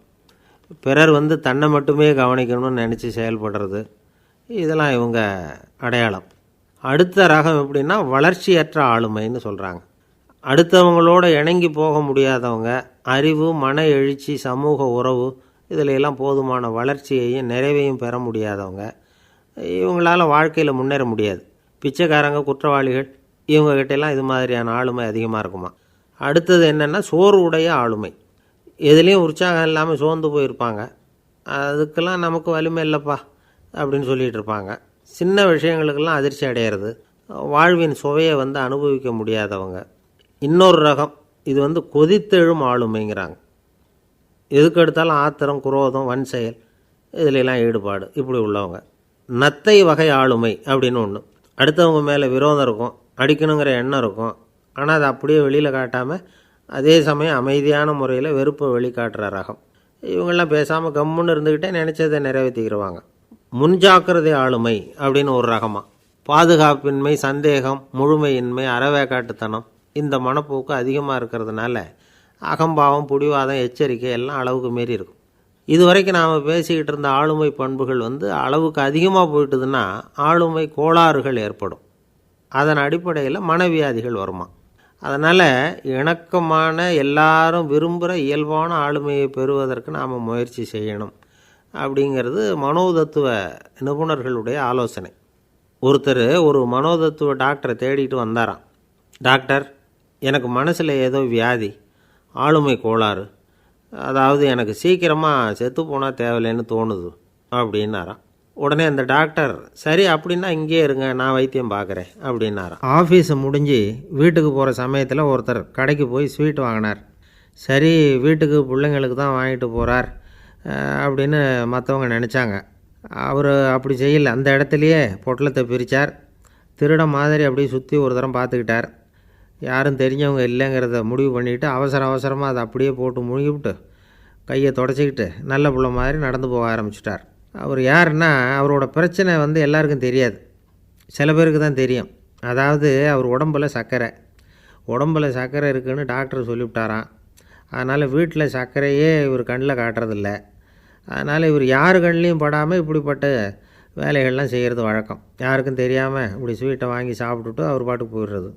பிறர் தன்னை மட்டுமே கவனிக்கணும்னு நினச்சி செயல்படுறது, இதெல்லாம் இவங்க அடையாளம். அடுத்த ரகம் எப்படின்னா வளர்ச்சியற்ற ஆளுமைன்னு சொல்கிறாங்க. அடுத்தவங்களோட இணங்கி போக முடியாதவங்க, அறிவு, மன எழுச்சி, சமூக உறவு இதில் எல்லாம் போதுமான வளர்ச்சியையும் நிறைவையும் பெற முடியாதவங்க. இவங்களால் வாழ்க்கையில் முன்னேற முடியாது. பிச்சைக்காரங்க, குற்றவாளிகள், இவங்ககிட்டெல்லாம் இது மாதிரியான ஆளுமை அதிகமாக இருக்குமா. அடுத்தது என்னென்னா சோர்வுடைய ஆளுமை. எதுலேயும் உற்சாகம் இல்லாமல் சோர்ந்து போயிருப்பாங்க. அதுக்கெல்லாம் நமக்கு வலிமை இல்லைப்பா அப்படின்னு சொல்லிகிட்டு இருப்பாங்க. சின்ன விஷயங்களுக்கெல்லாம் அதிர்ச்சி அடையிறது, வாழ்வின் சுவையை அனுபவிக்க முடியாதவங்க. இன்னொரு ரகம் இது கொதித்தெழும் ஆளுமைங்கிறாங்க. எதுக்கு எடுத்தாலும் ஆத்திரம், குரோதம், வன் செயல் இதிலெல்லாம் ஈடுபாடு, இப்படி உள்ளவங்க. நத்தை வகை ஆளுமை அப்படின்னு ஒன்று. அடுத்தவங்க மேலே விரோதம் இருக்கும், அடிக்கணுங்கிற எண்ணம் இருக்கும். ஆனால் அதை அப்படியே வெளியில் காட்டாமல் அதே சமயம் அமைதியான முறையில் வெறுப்பை வெளிக்காட்டுற ரகம். இவங்கெல்லாம் பேசாமல் கம்முன்னு இருந்துக்கிட்டே நினச்சதை நிறைவேற்றிக்கிடுவாங்க. முன்ஜாக்கிரதை ஆளுமை அப்படின்னு ஒரு ரகமாக. பாதுகாப்பின்மை, சந்தேகம், முழுமையின்மை, அறவேக்காட்டுத்தனம் இந்த மனப்போக்கு அதிகமாக இருக்கிறதுனால அகம்பாவம், புடிவாதம், எச்சரிக்கை எல்லாம் அளவுக்கு மீறி இருக்கும். இதுவரைக்கும் நாம் பேசிக்கிட்டு இருந்த ஆளுமை பண்புகள் அளவுக்கு அதிகமாக போயிட்டுதுன்னா ஆளுமை கோளாறுகள் ஏற்படும். அதன் அடிப்படையில் மனவியாதிகள் வருமா. அதனால் இணக்கமான, எல்லாரும் விரும்புகிற இயல்பான ஆளுமையை பெறுவதற்கு நாம் முயற்சி செய்யணும் அப்படிங்கிறது மனோதத்துவ நிபுணர்களுடைய ஆலோசனை. ஒருத்தர் ஒரு மனோதத்துவ டாக்டரை தேடிட்டு வந்தாராம். டாக்டர், எனக்கு மனசில் ஏதோ வியாதி, ஆளுமை கோளாறு, அதாவது எனக்கு சீக்கிரமாக செத்து போனால் தேவையில்லைன்னு தோணுது அப்படின்னாராம். உடனே அந்த டாக்டர், சரி அப்படின்னா இங்கே இருங்க, நான் வைத்தியம் பார்க்குறேன் அப்படின்னாராம். ஆஃபீஸை முடிஞ்சு வீட்டுக்கு போகிற சமயத்தில் ஒருத்தர் கடைக்கு போய் ஸ்வீட் வாங்கினார். சரி, வீட்டுக்கு பிள்ளைங்களுக்கு தான் வாங்கிட்டு போகிறார் அப்படின்னு மற்றவங்க நினச்சாங்க. அவர் அப்படி செய்யலை. அந்த இடத்துலையே பொட்டலத்தை பிரித்தார். திருட மாதிரி அப்படியே சுற்றி ஒரு தரம் பார்த்துக்கிட்டார். யாரும் தெரிஞ்சவங்க இல்லைங்கிறத முடிவு பண்ணிவிட்டு அவசரமாக அதை அப்படியே போட்டு முழுகிவிட்டு கையை தொடச்சிக்கிட்டு நல்ல பிள்ளை மாதிரி நடந்து போக ஆரம்பிச்சிட்டார். அவர் யாருன்னா, அவரோட பிரச்சனை எல்லாருக்கும் தெரியாது, சில பேருக்கு தான் தெரியும். அதாவது அவர் உடம்பில் சர்க்கரை இருக்குதுன்னு டாக்டர் சொல்லிவிட்டாராம். அதனால் வீட்டில் சர்க்கரையே இவர் கண்ணில் காட்டுறதில்ல. அதனால் இவர் யார் கண்ணிலையும் படாமல் இப்படிப்பட்ட வேலைகள்லாம் செய்கிறது வழக்கம். யாருக்கும் தெரியாமல் இப்படி ஸ்வீட்டை வாங்கி சாப்பிட்டுட்டு அவர் பாட்டுக்கு போயிடுறது.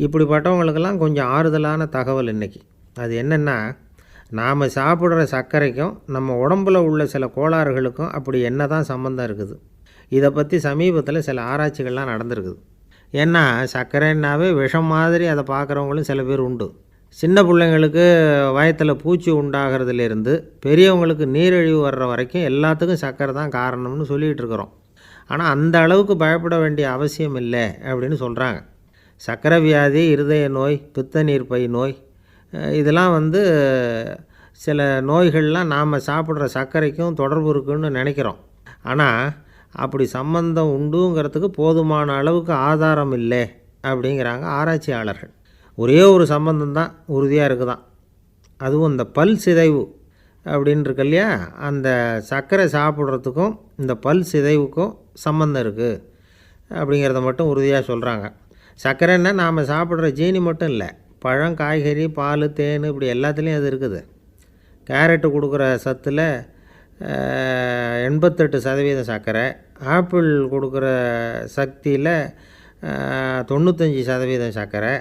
இப்படிப்பட்டவங்களுக்கெல்லாம் கொஞ்சம் ஆறுதலான தகவல் இன்றைக்கி. அது என்னென்னா, நாம் சாப்பிட்ற சர்க்கரைக்கும் நம்ம உடம்பில் உள்ள சில கோளாறுகளுக்கும் அப்படி என்ன தான் சம்மந்தம் இருக்குது. இதை பற்றி சமீபத்தில் சில ஆராய்ச்சிகள்லாம் நடந்திருக்குது. ஏன்னா சர்க்கரைன்னாவே விஷம் மாதிரி அதை பார்க்குறவங்களும் சில பேர் உண்டு. சின்ன பிள்ளைங்களுக்கு வயத்தில் பூச்சி உண்டாகிறதுலேருந்து பெரியவங்களுக்கு நீரிழிவு வர்ற வரைக்கும் எல்லாத்துக்கும் சர்க்கரை தான் காரணம்னு சொல்லிகிட்டு இருக்கிறோம். ஆனால் அந்த அளவுக்கு பயப்பட வேண்டிய அவசியம் இல்லை அப்படின்னு சொல்கிறாங்க. சர்க்கரை வியாதி, இருதய நோய், பித்த நீர்ப்பை நோய், இதெல்லாம் சில நோய்கள்லாம் நாம் சாப்பிட்ற சர்க்கரைக்கும் தொடர்பு இருக்குன்னு நினைக்கிறோம். ஆனால் அப்படி சம்பந்தம் உண்டுங்கிறதுக்கு போதுமான அளவுக்கு ஆதாரம் இல்லை அப்படிங்கிறாங்க ஆராய்ச்சியாளர்கள். ஒரே ஒரு சம்பந்தம் தான் உறுதியாக இருக்குதான். அதுவும் இந்த பல் சிதைவு அப்படின்னு இருக்கு இல்லையா, அந்த சர்க்கரை சாப்பிட்றதுக்கும் இந்த பல் சிதைவுக்கும் சம்பந்தம் இருக்குது அப்படிங்கிறத மட்டும் உறுதியாக சொல்கிறாங்க. சர்க்கரைன்னா நாம் சாப்பிட்ற ஜீனி மட்டும் இல்லை, பழம், காய்கறி, பால், தேன், இப்படி எல்லாத்துலேயும் அது இருக்குது. கேரட்டு கொடுக்குற சத்தில் 88% சர்க்கரை, ஆப்பிள் கொடுக்குற சக்தியில் 95% சர்க்கரை.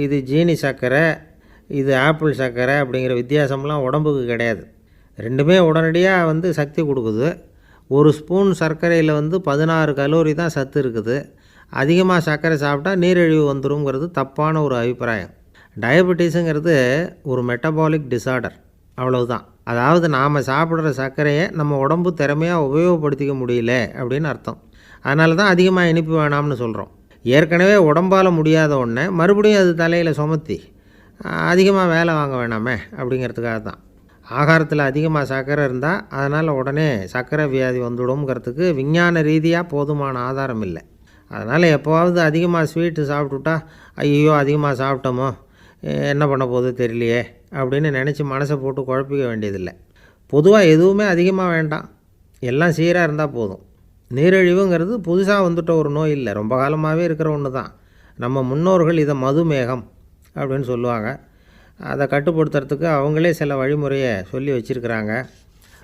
இது ஜீனி சர்க்கரை, இது ஆப்பிள் சர்க்கரை அப்படிங்கிற வித்தியாசம்லாம் உடம்புக்கு கிடையாது. ரெண்டுமே உடனடியாக சக்தி கொடுக்குது. ஒரு ஸ்பூன் சர்க்கரையில் 16 கலோரி தான் சத்து இருக்குது. அதிகமாக சர்க்கரை சாப்பிட்டா நீரிழிவு வந்துருங்கிறது தப்பான ஒரு அபிப்பிராயம். டயபெட்டிஸுங்கிறது ஒரு மெட்டபாலிக் டிஸார்டர், அவ்வளவுதான். அதாவது நாம் சாப்பிட்ற சர்க்கரையை நம்ம உடம்பு திறமையாக உபயோகப்படுத்திக்க முடியல அப்படின்னு அர்த்தம். அதனால தான் அதிகமாக இனிப்பு வேணாம்னு சொல்கிறோம். ஏற்கனவே உடம்பால் முடியாத ஒன்றை மறுபடியும் அது தலையில் சுமத்தி அதிகமாக வேலை வாங்க வேணாமே அப்படிங்கிறதுக்காக தான். ஆகாரத்தில் அதிகமாக சர்க்கரை இருந்தால் அதனால் உடனே சர்க்கரை வியாதி வந்துடும்ங்கிறதுக்கு விஞ்ஞான ரீதியாக போதுமான ஆதாரம் இல்லை. அதனால் எப்போவாவது அதிகமாக ஸ்வீட்டு சாப்பிட்டுட்டா ஐயோ அதிகமாக சாப்பிட்டோமோ என்ன பண்ண போகுது தெரியலையே அப்படின்னு நினச்சி மனசை போட்டு குழப்பிக்க வேண்டியதில்லை. பொதுவாக எதுவுமே அதிகமாக வேண்டாம், எல்லாம் சீராக இருந்தால் போதும். நீரிழிவுங்கிறது புதுசாக வந்துட்ட ஒரு நோய் இல்லை, ரொம்ப காலமாகவே இருக்கிற ஒன்று தான். நம்ம முன்னோர்கள் இதை மதுமேகம் அப்படின்னு சொல்லுவாங்க. அதை கட்டுப்படுத்துறதுக்கு அவங்களே சில வழிமுறையை சொல்லி வச்சுருக்கிறாங்க.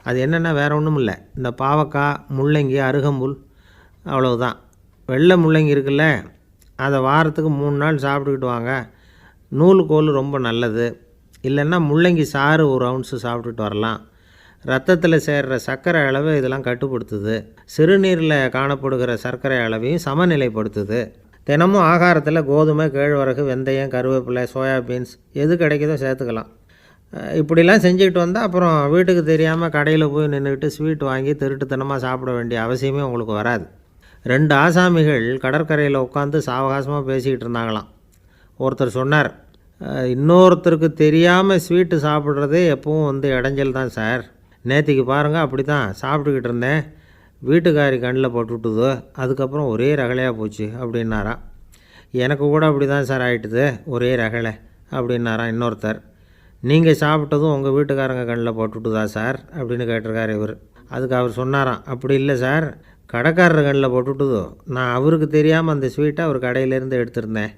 அது என்னென்னா வேறு ஒன்றும் இல்லை, இந்த பாவக்காய், முள்ளங்கி, அருகம்புல், அவ்வளவுதான். வெள்ளை முள்ளங்கி இருக்குல்ல, அதை வாரத்துக்கு 3 நாள் சாப்பிட்டுக்கிட்டு வாங்க. நூலுக்கோல் ரொம்ப நல்லது. இல்லைன்னா முள்ளங்கி சாறு 1 ounce சாப்பிட்டுட்டு வரலாம். ரத்தத்தில் சேர்கிற சர்க்கரை அளவை இதெல்லாம் கட்டுப்படுத்துது. சிறுநீரில் காணப்படுகிற சர்க்கரை அளவையும் சமநிலைப்படுத்துது. தினமும் ஆகாரத்தில் கோதுமை, கேழ்வரகு, வெந்தயம், கருவேப்பிலை, சோயாபீன்ஸ் எது கிடைக்குதோ சேர்த்துக்கலாம். இப்படிலாம் செஞ்சுக்கிட்டு வந்தால் அப்புறம் வீட்டுக்கு தெரியாமல் கடையில் போய் நின்றுக்கிட்டு ஸ்வீட் வாங்கி திருட்டுத்தனமாக சாப்பிட வேண்டிய அவசியமே உங்களுக்கு வராது. 2 ஆசாமிகள் கடற்கரையில் உட்காந்து சாவகாசமாக பேசிக்கிட்டு இருந்தாங்களாம். ஒருத்தர் சொன்னார், இன்னொருத்தருக்கு தெரியாமல் ஸ்வீட்டு சாப்பிட்றதே எப்பவும் இடைஞ்சல் தான் சார். நேற்றுக்கு பாருங்கள் அப்படி தான் சாப்பிட்டுக்கிட்டு இருந்தேன், வீட்டுக்காரி கண்ணில் போட்டுவிட்டுதோ, அதுக்கப்புறம் ஒரே ரகலையாக போச்சு அப்படின்னாராம். எனக்கு கூட அப்படி தான் சார் ஆகிட்டுது, ஒரே ரகலை அப்படின்னாராம் இன்னொருத்தர். நீங்கள் சாப்பிட்டதும் உங்கள் வீட்டுக்காரங்க கண்ணில் போட்டுவிட்டுதா சார் அப்படின்னு கேட்டிருக்கார் இவர். அதுக்கு அவர் சொன்னாராம், அப்படி இல்லை சார், கடைக்காரர் கண்ணில் போட்டுவிட்டுதோ, நான் அவருக்கு தெரியாமல் அந்த ஸ்வீட்டை அவர் கடையிலேருந்து எடுத்திருந்தேன்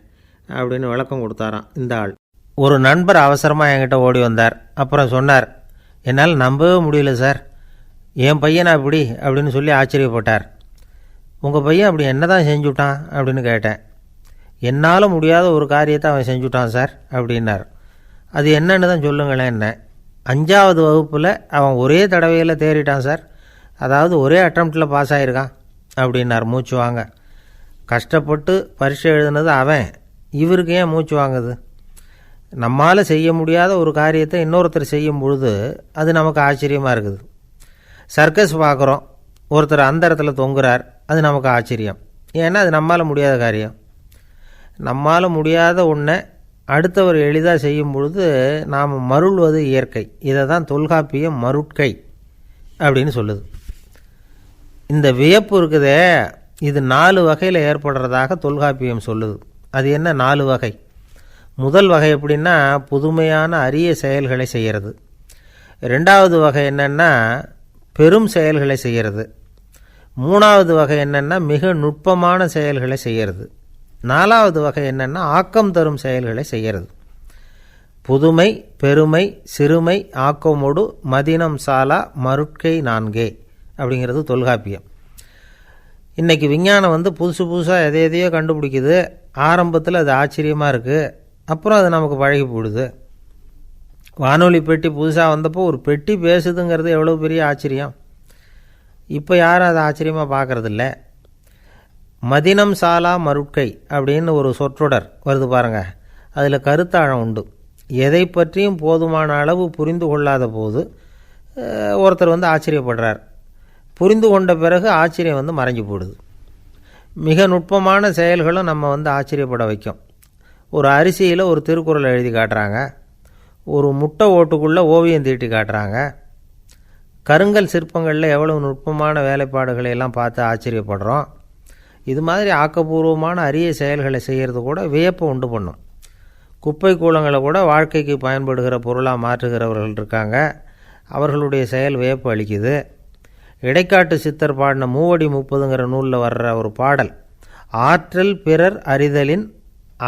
அப்படின்னு விளக்கம் கொடுத்தாராம் இந்த ஆள். ஒரு நண்பர் அவசரமாக என்கிட்ட ஓடி வந்தார். அப்புறம் சொன்னார், என்னால் நம்பவே முடியல சார், என் பையனா அப்படி அப்படின்னு சொல்லி ஆச்சரியப்பட்டார். உங்கள் பையன் அப்படி என்ன தான் செஞ்சுட்டான் அப்படின்னு கேட்டேன். என்னால் முடியாத ஒரு காரியத்தை அவன் செஞ்சுட்டான் சார் அப்படின்னார். அது என்னன்னு தான் சொல்லுங்களேன். என்ன 5வது வகுப்பில் அவன் ஒரே தடவையில் தேறிட்டான் சார், அதாவது ஒரே அட்டம்ப்டில் பாஸ் ஆகிருக்கான் அப்படின்னார் மூச்சு வாங்க. கஷ்டப்பட்டு பரீட்சை எழுதுனது அவன், இவருக்கு ஏன் மூச்சு வாங்குது? நம்மால் செய்ய முடியாத ஒரு காரியத்தை இன்னொருத்தர் செய்யும் பொழுது அது நமக்கு ஆச்சரியமாக இருக்குது. சர்க்கஸ் பார்க்குறோம், ஒருத்தர் அந்த இடத்துல தொங்குறார், அது நமக்கு ஆச்சரியம். ஏன்னா அது நம்மால் முடியாத காரியம். நம்மால் முடியாத ஒன்றை அடுத்தவர் எளிதாக செய்யும் பொழுது நாம் மருள்வது இயற்கை. இதை தான் தொல்காப்பியம் மருட்கை அப்படின்னு சொல்லுது. இந்த வியப்பு இருக்குதே, இது 4 வகையில் ஏற்படுறதாக தொல்காப்பியம் சொல்லுது. அது என்ன 4 வகை? முதல் வகை எப்படின்னா, புதுமையான அரிய செயல்களை செய்கிறது. 2வது வகை என்னென்னா பெரும் செயல்களை செய்கிறது. 3வது வகை என்னென்னா மிக நுட்பமான செயல்களை செய்கிறது. 4வது வகை என்னென்னா ஆக்கம் தரும் செயல்களை செய்கிறது. புதுமை, பெருமை, சிறுமை, ஆக்கமோடு மதினம் சாலா மருட்கை 4 அப்படிங்கிறது தொல்காப்பியம். இன்றைக்கி விஞ்ஞானம் புதுசு புதுசாக எதையோ கண்டுபிடிக்குது. ஆரம்பத்தில் அது ஆச்சரியமாக இருக்குது, அப்புறம் அது நமக்கு பழகி போடுது. வானொலி பெட்டி புதுசாக வந்தப்போ ஒரு பெட்டி பேசுதுங்கிறது எவ்வளோ பெரிய ஆச்சரியம். இப்போ யாரும் அதை ஆச்சரியமாக பார்க்குறதில்ல. மதினம் சாலா மருட்கை அப்படின்னு ஒரு சொற்றொடர் வருது பாருங்கள். அதில் கருத்தாழம் உண்டு. எதை பற்றியும் போதுமான அளவு புரிந்து கொள்ளாத போது ஒருத்தர் ஆச்சரியப்படுறார். புரிந்து கொண்ட பிறகு ஆச்சரியம் மறைஞ்சு போடுது. மிக நுட்பமான செயல்களும் நம்ம ஆச்சரியப்பட வைக்கும். ஒரு அரிசியில் ஒரு திருக்குறள் எழுதி காட்டுறாங்க, ஒரு முட்டை ஓட்டுக்குள்ளே ஓவியம் தீட்டி காட்டுறாங்க. கருங்கல் சிற்பங்களில் எவ்வளவு நுட்பமான வேலைப்பாடுகளை எல்லாம் பார்த்து ஆச்சரியப்படுறோம். இது மாதிரி ஆக்கப்பூர்வமான அரிய செயல்களை செய்கிறது கூட வியப்பை உண்டு பண்ணும். குப்பை கூலங்களை கூட வாழ்க்கைக்கு பயன்படுகிற பொருளாக மாற்றுகிறவர்கள் இருக்காங்க. அவர்களுடைய செயல் வியப்பு அளிக்குது. இடைக்காட்டு சித்தர் பாடின 30 நூலில் வர்ற ஒரு பாடல், ஆற்றல் பிறர் அறிதலின்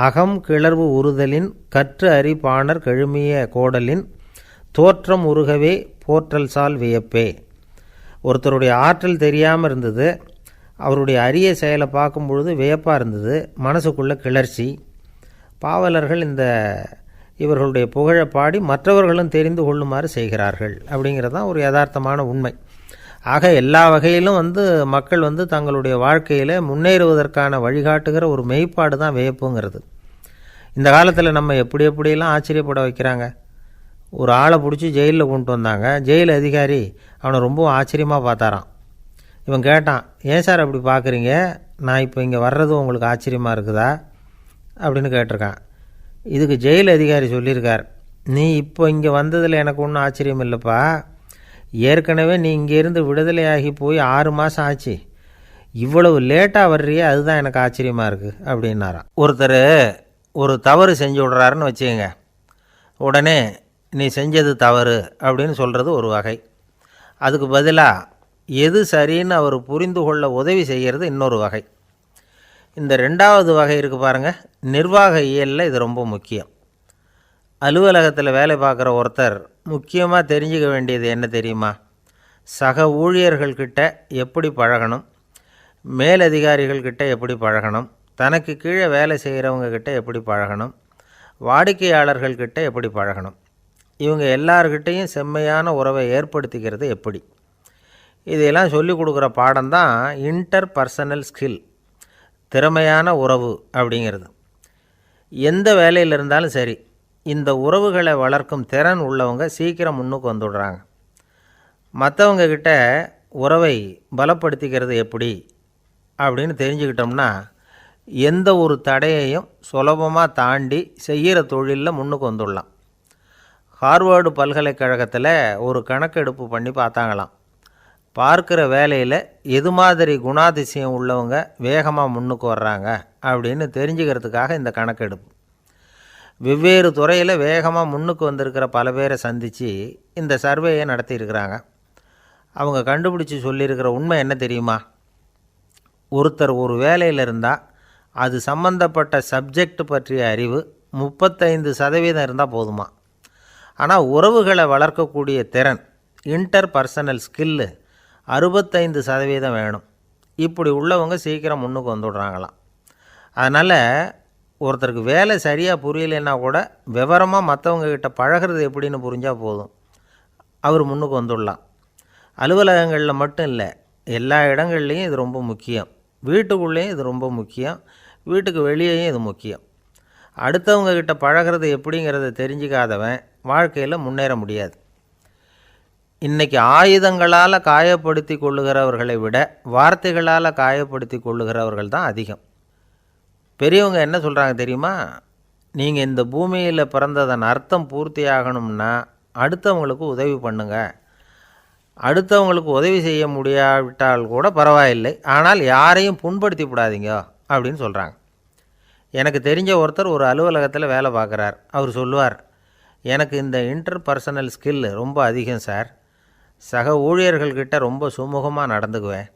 அகம் கிளர்வு உறுதலின் கற்று அறி பாணர் கழுமிய கோடலின் தோற்றம் உருகவே போற்றல் சால் வியப்பே. ஒருத்தருடைய ஆற்றல் தெரியாமல் இருந்தது, அவருடைய அரிய செயலை பார்க்கும் பொழுது வியப்பாக இருந்தது, மனசுக்குள்ளே கிளர்ச்சி. பாவலர்கள் இவர்களுடைய புகழை பாடி மற்றவர்களும் தெரிந்து கொள்ளுமாறு செய்கிறார்கள். அப்படிங்கிறது தான் ஒரு யதார்த்தமான உண்மை. ஆக எல்லா வகையிலும் மக்கள் தங்களுடைய வாழ்க்கையில் முன்னேறுவதற்கான வழிகாட்டுகிற ஒரு மெய்ப்பாடு தான் வியப்புங்கிறது. இந்த காலத்தில் நம்ம எப்படியெல்லாம் ஆச்சரியப்பட வைக்கிறாங்க. ஒரு ஆளை பிடிச்சி ஜெயிலில் கொண்டு வந்தாங்க. ஜெயில் அதிகாரி அவனை ரொம்ப ஆச்சரியமாக பார்த்தாரான். இவன் கேட்டான், ஏன் சார் அப்படி பார்க்குறீங்க, நான் இப்போ இங்கே வர்றது உங்களுக்கு ஆச்சரியமாக இருக்குதா அப்படின்னு கேட்டிருக்கான். இதுக்கு ஜெயில் அதிகாரி சொல்லியிருக்கார், நீ இப்போ இங்கே வந்ததில் எனக்கு ஒன்றும் ஆச்சரியம் இல்லைப்பா, ஏற்கனவே நீ இங்கேருந்து விடுதலையாகி போய் 6 மாதம் ஆச்சு, இவ்வளவு லேட்டாக வர்றியே அதுதான் எனக்கு ஆச்சரியமாக இருக்குது அப்படின்னாராம். ஒருத்தர் ஒரு தவறு செஞ்சு விட்றாருன்னு வச்சுக்கோங்க, உடனே நீ செஞ்சது தவறு அப்படின்னு சொல்கிறது ஒரு வகை. அதுக்கு பதிலாக எது சரின்னு அவர் புரிந்து கொள்ள உதவி செய்கிறது இன்னொரு வகை. இந்த 2வது வகை இருக்குது பாருங்கள், நிர்வாக இயலில் இது ரொம்ப முக்கியம். அலுவலகத்தில் வேலை பார்க்குற ஒருத்தர் முக்கியமாக தெரிஞ்சுக்க வேண்டியது என்ன தெரியுமா? சக ஊழியர்கள்கிட்ட எப்படி பழகணும், மேலதிகாரிகள்கிட்ட எப்படி பழகணும், தனக்கு கீழே வேலை செய்கிறவங்கக்கிட்ட எப்படி பழகணும், வாடிக்கையாளர்கள்கிட்ட எப்படி பழகணும், இவங்க எல்லார்கிட்டையும் செம்மையான உறவை ஏற்படுத்திக்கிறது எப்படி, இதையெல்லாம் சொல்லிக் கொடுக்குற பாடம் தான் இன்டர் பர்சனல் ஸ்கில், திறமையான உறவு அப்படிங்கிறது. எந்த வேலையில் இருந்தாலும் சரி, இந்த உறவுகளை வளர்க்கும் திறன் உள்ளவங்க சீக்கிரம் முன்னுக்கு வந்துடுறாங்க. மற்றவங்கக்கிட்ட உறவை பலப்படுத்திக்கிறது எப்படி அப்படின்னு தெரிஞ்சுக்கிட்டோம்னா எந்த ஒரு தடையையும் சுலபமாக தாண்டி செய்கிற தொழிலில் முன்னுக்கு வந்துடலாம். ஹார்வர்டு பல்கலைக்கழகத்தில் ஒரு கணக்கெடுப்பு பண்ணி பார்த்தாங்களாம். பார்க்குற வேலையில் எது மாதிரி குணாதிசயம் உள்ளவங்க வேகமாக முன்னுக்கு வர்றாங்க அப்படின்னு தெரிஞ்சுக்கிறதுக்காக இந்த கணக்கெடுப்பு. வெவ்வேறு துறையில் வேகமாக முன்னுக்கு வந்திருக்கிற பல பேரை சந்தித்து இந்த சர்வேயை நடத்தியிருக்கிறாங்க. அவங்க கண்டுபிடிச்சி சொல்லியிருக்கிற உண்மை என்ன தெரியுமா? ஒருத்தர் ஒரு வேலையில் இருந்தால் அது சம்பந்தப்பட்ட சப்ஜெக்ட் பற்றிய அறிவு 35% இருந்தால் போதுமா. ஆனால் உறவுகளை வளர்க்கக்கூடிய திறன், இன்டர் பர்சனல் ஸ்கில்லு 65% வேணும். இப்படி உள்ளவங்க சீக்கிரம் முன்னுக்கு வந்துடுறாங்களாம். அதனால் ஒருத்தருக்கு வேலை சரியாக புரியலைன்னா கூட விவரமாக மற்றவங்கக்கிட்ட பழகிறது எப்படின்னு புரிஞ்சால் போதும், அவர் முன்னுக்கு வந்துடலாம். அலுவலகங்களில் மட்டும் இல்லை, எல்லா இடங்கள்லேயும் இது ரொம்ப முக்கியம். வீட்டுக்குள்ளேயும் இது ரொம்ப முக்கியம், வீட்டுக்கு வெளியேயும் இது முக்கியம். அடுத்தவங்கக்கிட்ட பழகிறது எப்படிங்கிறத தெரிஞ்சிக்காதவன் வாழ்க்கையில் முன்னேற முடியாது. இன்றைக்கி ஆயுதங்களால் காயப்படுத்தி கொள்ளுகிறவர்களை விட வார்த்தைகளால் காயப்படுத்தி கொள்ளுகிறவர்கள் தான் அதிகம். பெரியவங்க என்ன சொல்கிறாங்க தெரியுமா? நீங்கள் இந்த பூமியில் பிறந்ததன் அர்த்தம் பூர்த்தி ஆகணும்னா அடுத்தவங்களுக்கு உதவி பண்ணுங்க, அடுத்தவங்களுக்கு உதவி செய்ய முடியாவிட்டால் கூட பரவாயில்லை, ஆனால் யாரையும் புண்படுத்தி விடாதீங்க அப்படின்னு சொல்கிறாங்க. எனக்கு தெரிஞ்ச ஒருத்தர் ஒரு அலுவலகத்தில் வேலை பார்க்குறார். அவர் சொல்லுவார், எனக்கு இந்த இன்டர்பர்சனல் ஸ்கில் ரொம்ப அதிகம் சார். சக ஊழியர்கள்கிட்ட ரொம்ப சுமூகமாக நடந்துக்குவேன்.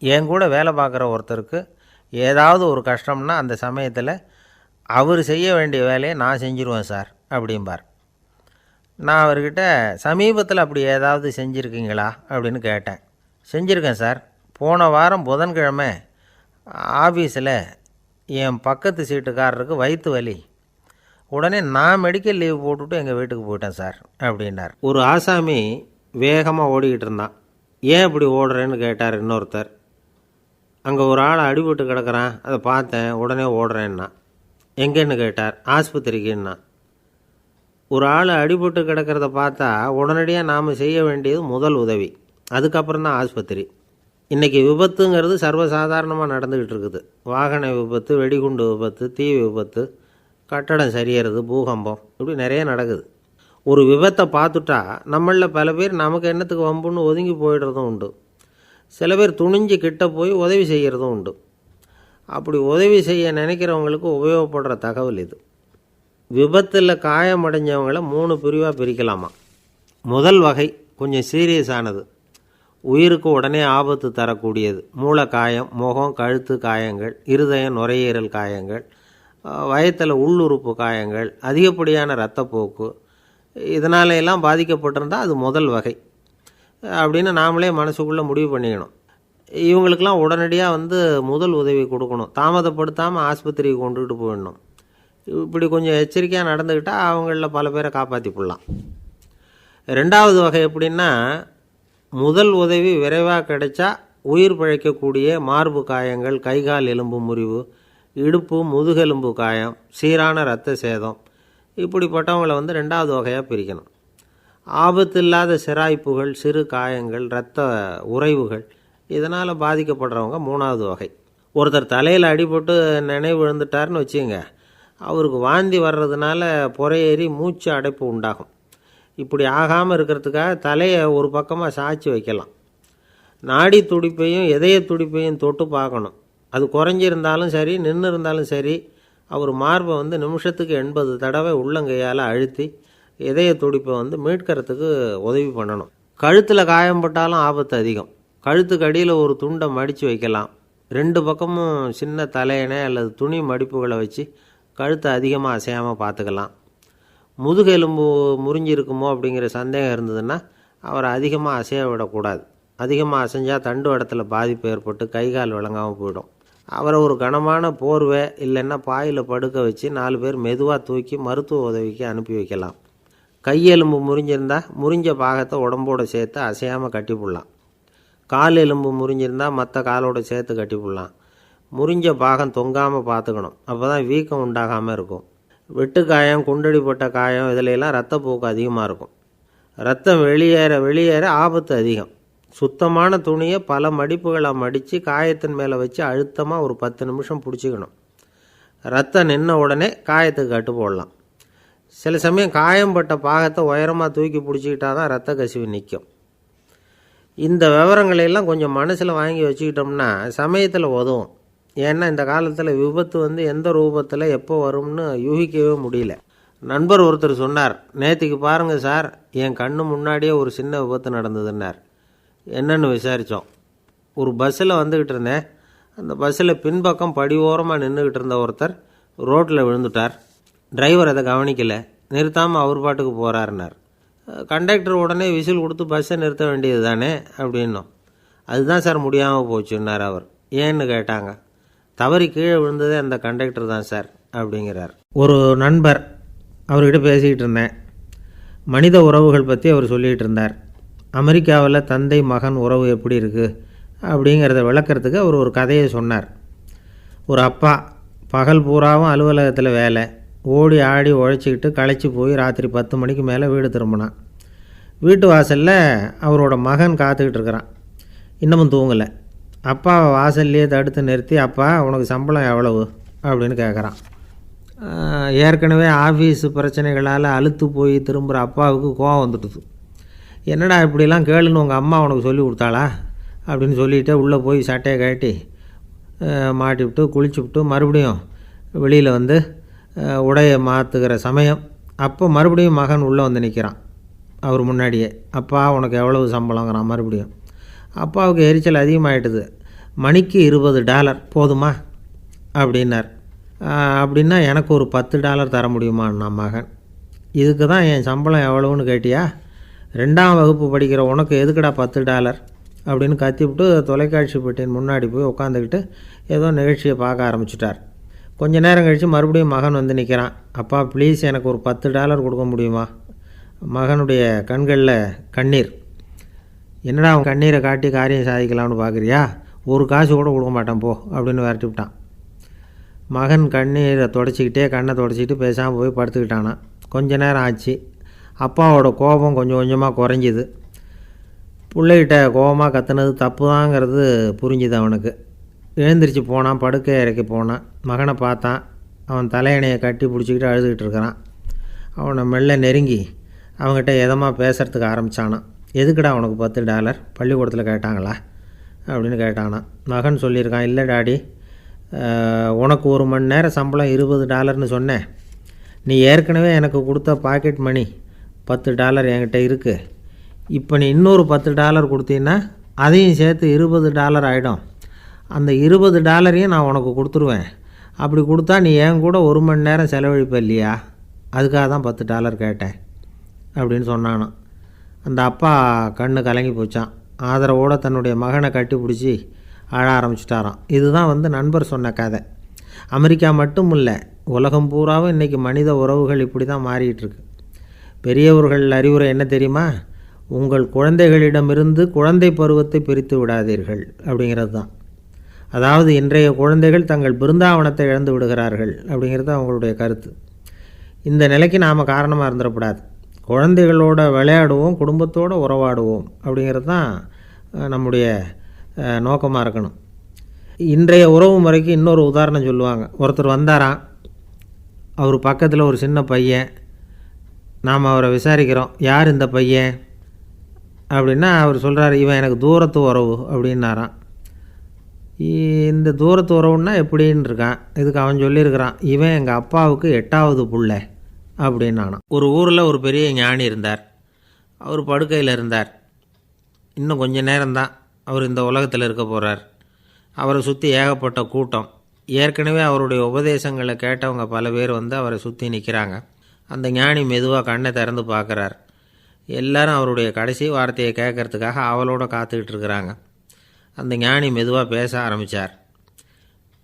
என் கூட வேலை பார்க்குற ஒருத்தருக்கு ஏதாவது ஒரு கஷ்டம்னா அந்த சமயத்தில் அவர் செய்ய வேண்டிய வேலையை நான் செஞ்சுருவேன் சார் அப்படிம்பார். நான் அவர்கிட்ட சமீபத்தில் அப்படி ஏதாவது செஞ்சுருக்கீங்களா அப்படின்னு கேட்டேன். செஞ்சுருக்கேன் சார். போன வாரம் புதன்கிழமை ஆஃபீஸில் என் பக்கத்து சீட்டுக்காரருக்கு வயிற்று வலி. உடனே நான் மெடிக்கல் லீவ் போட்டுவிட்டு எங்கள் வீட்டுக்கு போயிட்டேன் சார் அப்படின்னார். ஒரு ஆசாமி வேகமாக ஓடிக்கிட்டு இருந்தான். ஏன் இப்படி ஓடுறேன்னு கேட்டார் இன்னொருத்தர். அங்கே ஒரு ஆள் அடிபட்டு கிடக்கிறான், அதை பார்த்தேன், உடனே ஓடுறேன்னா. எங்கேன்னு கேட்டார். ஆஸ்பத்திரிக்குன்னா. ஒரு ஆள் அடிபட்டு கிடக்கிறத பார்த்தா உடனடியாக நாம் செய்ய வேண்டியது முதல் உதவி, அதுக்கப்புறம் தான் ஆஸ்பத்திரி. இன்றைக்கி விபத்துங்கிறது சர்வசாதாரணமாக நடந்துக்கிட்டு இருக்குது. வாகன விபத்து, வெடிகுண்டு விபத்து, தீ விபத்து, கட்டடம் சரியறது, பூகம்பம், இப்படி நிறைய நடக்குது. ஒரு விபத்தை பார்த்துட்டா நம்மளில் பல பேர் நமக்கு என்னத்துக்கு வம்புன்னு ஒதுங்கி போயிடுறதும் உண்டு. சில பேர் துணிஞ்சு கிட்ட போய் உதவி செய்கிறதும் உண்டு. அப்படி உதவி செய்ய நினைக்கிறவங்களுக்கு உபயோகப்படுற தகவல் இது. விபத்தில் காயமடைஞ்சவங்களை 3 பிரிவாக பிரிக்கலாமா. முதல் வகை கொஞ்சம் சீரியஸானது, உயிருக்கு உடனே ஆபத்து தரக்கூடியது. மூளை காயம், முகம், கழுத்து காயங்கள், இருதயம், நுரையீரல் காயங்கள், வயத்தில் உள்ளுறுப்பு காயங்கள், அதிகப்படியான இரத்தப்போக்கு, இதனால எல்லாம் பாதிக்கப்பட்டிருந்தால் அது முதல் வகை அப்படின்னு நாமளே மனசுக்குள்ளே முடிவு பண்ணிக்கணும். இவங்களுக்கெல்லாம் உடனடியாக முதல் உதவி கொடுக்கணும். தாமதப்படுத்தாமல் ஆஸ்பத்திரிக்கு கொண்டுகிட்டு போயிடணும். இப்படி கொஞ்சம் எச்சரிக்கையாக நடந்துக்கிட்டால் அவங்களில் பல பேரை காப்பாற்றி போடலாம். 2வது வகை எப்படின்னா, முதல் உதவி விரைவாக கிடைச்சா உயிர் பிழைக்கக்கூடிய மார்பு காயங்கள், கைகால் எலும்பு முறிவு, இடுப்பு முதுகெலும்பு காயம், சீரான இரத்த சேதம், இப்படிப்பட்டவங்களை 2வது வகையாக பிரிக்கணும். ஆபத்து இல்லாத சிராய்ப்புகள், சிறு காயங்கள், இரத்த உறைவுகள், இதனால் பாதிக்கப்படுறவங்க 3வது வகை. ஒருத்தர் தலையில் அடிபட்டு நினைவு விழுந்துட்டார்னு வச்சுங்க, அவருக்கு வாந்தி வர்றதுனால புறையேறி மூச்சு அடைப்பு உண்டாகும். இப்படி ஆகாமல் இருக்கிறதுக்காக தலையை ஒரு பக்கமாக சாய்ச்சி வைக்கலாம். நாடி துடிப்பையும் இதய துடிப்பையும் தொட்டு பார்க்கணும். அது குறைஞ்சிருந்தாலும் சரி, நின்று இருந்தாலும் சரி, அவர் மார்பை நிமிஷத்துக்கு 80 தடவை உள்ளங்கையால் அழுத்தி இதய துடிப்பை மீட்கிறதுக்கு உதவி பண்ணணும். கழுத்தில் காயம்பட்டாலும் ஆபத்து அதிகம். கழுத்துக்கு அடியில் ஒரு துண்டை மடித்து வைக்கலாம். 2 பக்கமும் சின்ன தலையணை அல்லது துணி மடிப்புகளை வச்சு கழுத்தை அதிகமாக அசையாமல் பார்த்துக்கலாம். முதுகெலும்பு முறிஞ்சிருக்குமோ அப்படிங்கிற சந்தேகம் இருந்ததுன்னா அவரை அதிகமாக அசைய விடக்கூடாது. அதிகமாக அசைஞ்சால் தண்டு இடத்துல பாதிப்பு ஏற்பட்டு கைகால் விளங்காமல் போயிடும். அவரை ஒரு கனமான போர்வை இல்லைன்னா பாயில் படுக்க வச்சு 4 பேர் மெதுவாக தூக்கி மருத்துவ உதவிக்கு அனுப்பி வைக்கலாம். கையெலும்பு முறிஞ்சிருந்தால் முறிஞ்ச பாகத்தை உடம்போடு சேர்த்து அசையாமல் கட்டி போடலாம். கால் எலும்பு முறிஞ்சிருந்தால் மற்ற காலோடு சேர்த்து கட்டி போடலாம். முறிஞ்ச பாகம் தொங்காமல் பார்த்துக்கணும். அப்போ தான் வீக்கம் உண்டாகாமல் இருக்கும். வெட்டு காயம், குண்டடிப்பட்ட காயம், இதிலெல்லாம் இரத்தப்போக்கு அதிகமாக இருக்கும். ரத்தம் வெளியேற ஆபத்து அதிகம். சுத்தமான துணியை பல மடிப்புகளை மடித்து காயத்தின் மேலே வச்சு அழுத்தமாக ஒரு 10 நிமிஷம் பிடிச்சிக்கணும். ரத்தம் நின்ன உடனே காயத்துக்கு கட்டு போடலாம். சில சமயம் காயம்பட்ட பாகத்தை உயரமாக தூக்கி பிடிச்சிக்கிட்டா தான் ரத்த கசிவு நிற்கும். இந்த விவரங்களையெல்லாம் கொஞ்சம் மனசில் வாங்கி வச்சுக்கிட்டோம்னா சமயத்தில் உதவும். ஏன்னா இந்த காலத்தில் விபத்து எந்த ரூபத்தில் எப்போ வரும்னு யூகிக்கவே முடியல. நண்பர் ஒருத்தர் சொன்னார், நேற்றுக்கு பாருங்கள் சார், என் கண்ணு முன்னாடியே ஒரு சின்ன விபத்து நடந்ததுன்னார். என்னென்னு விசாரித்தோம். ஒரு பஸ்ஸில் வந்துக்கிட்டு இருந்தேன். அந்த பஸ்ஸில் பின்பக்கம் படி ஓரமாக நின்றுக்கிட்டு இருந்த ஒருத்தர் ரோட்டில் விழுந்துட்டார். டிரைவர் அதை கவனிக்கலை, நிறுத்தாமல் அவர் பாட்டுக்கு போகிறாருன்னார். கண்டக்டர் உடனே விசில் கொடுத்து பஸ்ஸை நிறுத்த வேண்டியது தானே அப்படின்னோம். அதுதான் சார் முடியாமல் போச்சுன்னார் அவர். ஏன்னு கேட்டாங்க. தவறி கீழே விழுந்ததே அந்த கண்டக்டர் தான் சார் அப்படிங்கிறார். ஒரு நண்பர், அவர்கிட்ட பேசிக்கிட்டு இருந்தேன். மனித உறவுகள் பற்றி அவர் சொல்லிகிட்டு இருந்தார். அமெரிக்காவில் தந்தை மகன் உறவு எப்படி இருக்குது அப்படிங்கிறத விளக்கிறதுக்கு அவர் ஒரு கதையை சொன்னார். ஒரு அப்பா பகல் பூராவும் அலுவலகத்தில் வேலை, ஓடி ஆடி உழைச்சிக்கிட்டு களைச்சி போய் ராத்திரி 10 மணிக்கு மேலே வீடு திரும்பினான். வீட்டு வாசலில் அவரோட மகன் காத்துக்கிட்டு இருக்கிறான். இன்னமும் தூங்கலை. அப்பாவை வாசல்லையே தடுத்து நிறுத்தி, அப்பா உனக்கு சம்பளம் எவ்வளவு அப்படின்னு கேட்குறான். ஏற்கனவே ஆஃபீஸ் பிரச்சனைகளால் அலுத்து போய் திரும்புகிற அப்பாவுக்கு கோவம் வந்துடுது. என்னடா இப்படிலாம் கேளுன்னு உங்கள் அம்மா உனக்கு சொல்லி கொடுத்தாளா அப்படின்னு சொல்லிவிட்டு உள்ளே போய் சட்டையை கட்டி மாட்டிவிட்டு குளிச்சுவிட்டு மறுபடியும் வெளியில் வந்து உடையை மாற்றுகிற சமயம் அப்போ மறுபடியும் மகன் உள்ளே வந்து நிற்கிறான் அவர் முன்னாடியே. அப்பா உனக்கு எவ்வளவு சம்பளங்கிறான் மறுபடியும். அப்பாவுக்கு எரிச்சல் அதிகமாகிட்டுது. மணிக்கு $20 போதுமா அப்படின்னார். அப்படின்னா எனக்கு ஒரு $10 தர முடியுமான்னா மகன். இதுக்கு தான் என் சம்பளம் எவ்வளவுன்னு கேட்டியா? 2ஆம் வகுப்பு படிக்கிற உனக்கு எதுக்குடா $10 அப்படின்னு கத்திவிட்டு தொலைக்காட்சி பெட்டியின் முன்னாடி போய் உட்காந்துக்கிட்டு ஏதோ நிகழ்ச்சியை பார்க்க ஆரம்பிச்சிட்டார். கொஞ்ச நேரம் கழித்து மறுபடியும் மகன் வந்து நிற்கிறான். அப்பா ப்ளீஸ் எனக்கு ஒரு $10 கொடுக்க முடியுமா? மகனுடைய கண்களில் கண்ணீர். என்னடா அவன் கண்ணீரை காட்டி காரியம் சாதிக்கலாம்னு பார்க்குறியா? ஒரு காசு கூட கொடுக்க மாட்டான் போ அப்படின்னு விரட்டி விட்டான். மகன் கண்ணீரை தொடச்சிக்கிட்டே கண்ணை தொடச்சிக்கிட்டு பேசாமல் போய் படுத்துக்கிட்டானான். கொஞ்ச நேரம் ஆச்சு. அப்பாவோட கோபம் கொஞ்சம் கொஞ்சமாக குறைஞ்சிது. பிள்ளைகிட்ட கோபமாக கத்துனது தப்பு தாங்கிறது புரிஞ்சுது அவனுக்கு. எழுந்திரிச்சு போனான், படுக்கை இறக்கி போனான். மகனை பார்த்தான். அவன் தலையணையை கட்டி பிடிச்சிக்கிட்டு அழுதுகிட்டு இருக்கிறான். அவனை மெல்ல நெருங்கி அவங்ககிட்ட எதமாக பேசுகிறதுக்கு ஆரம்பித்தானான். எதுக்குடா உனக்கு $10 பள்ளிக்கூடத்தில் கேட்டாங்களா அப்படின்னு கேட்டானான். மகன் சொல்லியிருக்கான், இல்லை டாடி, உனக்கு 1 மணி நேரம் சம்பளம் $20ன்னு சொன்னேன். நீ ஏற்கனவே எனக்கு கொடுத்த பாக்கெட் மணி $10 என்கிட்ட இருக்குது. இப்போ நீ இன்னொரு $10 கொடுத்தீங்கன்னா அதையும் சேர்த்து $20 ஆகிடும். அந்த $20 நான் உனக்கு கொடுத்துருவேன். அப்படி கொடுத்தா நீ என் கூட 1 மணி நேரம் செலவழிப்ப இல்லையா? அதுக்காக தான் $10 கேட்டேன் அப்படின்னு சொன்னானான். அந்த அப்பா கண்ணு கலங்கி போச்சான். ஆதரவோடு தன்னுடைய மகனை கட்டி பிடிச்சி அழ ஆரம்பிச்சிட்டாராம். இதுதான் நண்பர் சொன்ன கதை. அமெரிக்கா மட்டும் இல்லை, உலகம் பூராவும் இன்றைக்கி மனித உறவுகள் இப்படி தான் மாறிட்டுருக்கு. பெரியவர்கள் அறிவுரை என்ன தெரியுமா? உங்கள் குழந்தைகளிடமிருந்து குழந்தை பருவத்தை பிரித்து விடாதீர்கள் அப்படிங்கிறது தான். அதாவது இன்றைய குழந்தைகள் தங்கள் பிருந்தாவனத்தை இழந்து விடுகிறார்கள் அப்படிங்கிறது அவங்களுடைய கருத்து. இந்த நிலைக்கு நாம் காரணமாக இருந்துடக்கூடாது. குழந்தைகளோட விளையாடுவோம், குடும்பத்தோடு உறவாடுவோம் அப்படிங்கிறது தான் நம்முடைய நோக்கமாக இருக்கணும். இன்றைய உறவு முறைக்கு இன்னொரு உதாரணம் சொல்லுவாங்க. ஒருத்தர் வந்தாராம், அவர் பக்கத்தில் ஒரு சின்ன பையன். நாம் அவரை விசாரிக்கிறோம், யார் இந்த பையன் அப்படின்னா அவர் சொல்கிறார், இவன் எனக்கு தூரத்து உறவு அப்படின்னாராம். இந்த தூரத்து உறவுன்னா எப்படின்னு இருக்கான். இதுக்கு அவன் சொல்லியிருக்கிறான், இவன் எங்கள் அப்பாவுக்கு 8வது புள்ளை அப்படின்னானான். ஒரு ஊரில் ஒரு பெரிய ஞானி இருந்தார். அவர் படுக்கையில் இருந்தார். இன்னும் கொஞ்சம் நேரம்தான் அவர் இந்த உலகத்தில் இருக்க போகிறார். அவரை சுற்றி ஏகப்பட்ட கூட்டம். ஏற்கனவே அவருடைய உபதேசங்களை கேட்டவங்க பல பேர் அவரை சுற்றி நிற்கிறாங்க. அந்த ஞானி மெதுவாக கண்ணை திறந்து பார்க்குறார். எல்லாரும் அவருடைய கடைசி வார்த்தையை கேட்கறதுக்காக அவளோட காத்துக்கிட்டு இருக்கிறாங்க. அந்த ஞானி மெதுவாக பேச ஆரம்பித்தார்.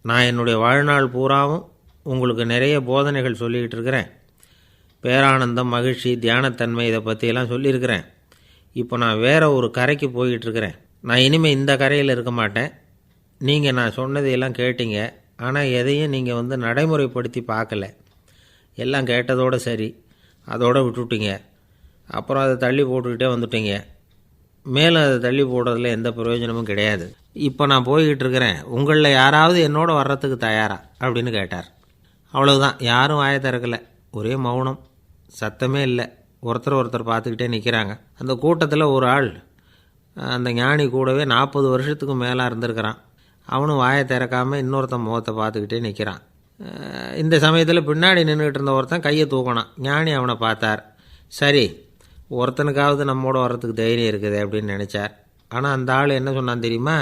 நான் என்னுடைய வாழ்நாள் பூராவும் உங்களுக்கு நிறைய போதனைகள் சொல்லிக்கிட்டு இருக்கிறேன். பேரானந்தம், மகிழ்ச்சி, தியானத்தன்மை இதை பற்றியெல்லாம் சொல்லியிருக்கிறேன். இப்போ நான் வேறு ஒரு கரைக்கு போய்கிட்டுருக்கிறேன். நான் இனிமேல் இந்த கரையில் இருக்க மாட்டேன். நீங்கள் நான் சொன்னதையெல்லாம் கேட்டீங்க, ஆனால் எதையும் நீங்கள் நடைமுறைப்படுத்தி பார்க்கல. எல்லாம் கேட்டதோடு சரி, அதோடு விட்டுவிட்டீங்க. அப்புறம் அதை தள்ளி போட்டுக்கிட்டே வந்துட்டீங்க. மேலும் அதை தள்ளி போடுறதுல எந்த பிரயோஜனமும் கிடையாது. இப்போ நான் போய்கிட்டு இருக்கிறேன், உங்களில் யாராவது என்னோட வர்றதுக்கு தயாரா அப்படின்னு கேட்டார். அவ்வளவுதான். யாரும் வாயை திறக்கலை. ஒரே மௌனம், சத்தமே இல்லை. ஒருத்தர் பார்த்துக்கிட்டே நிற்கிறாங்க. அந்த கூட்டத்தில் ஒரு ஆள் அந்த ஞானி கூடவே 40 வருஷத்துக்கு மேலே இருந்திருக்கிறான். அவனும் வாயை திறக்காமல் இன்னொருத்தன் முகத்தை பார்த்துக்கிட்டே நிற்கிறான். இந்த சமயத்தில் பின்னாடி நின்றுக்கிட்டு இருந்த ஒருத்தன் கையை தூக்கினான். ஞானி அவனை பார்த்தார். சரி, ஒருத்தனுக்காவது நம்மோட வர்றதுக்கு தைரியம் இருக்குது அப்படின்னு நினச்சார். ஆனால் அந்த ஆள் என்ன சொன்னான் தெரியுமா?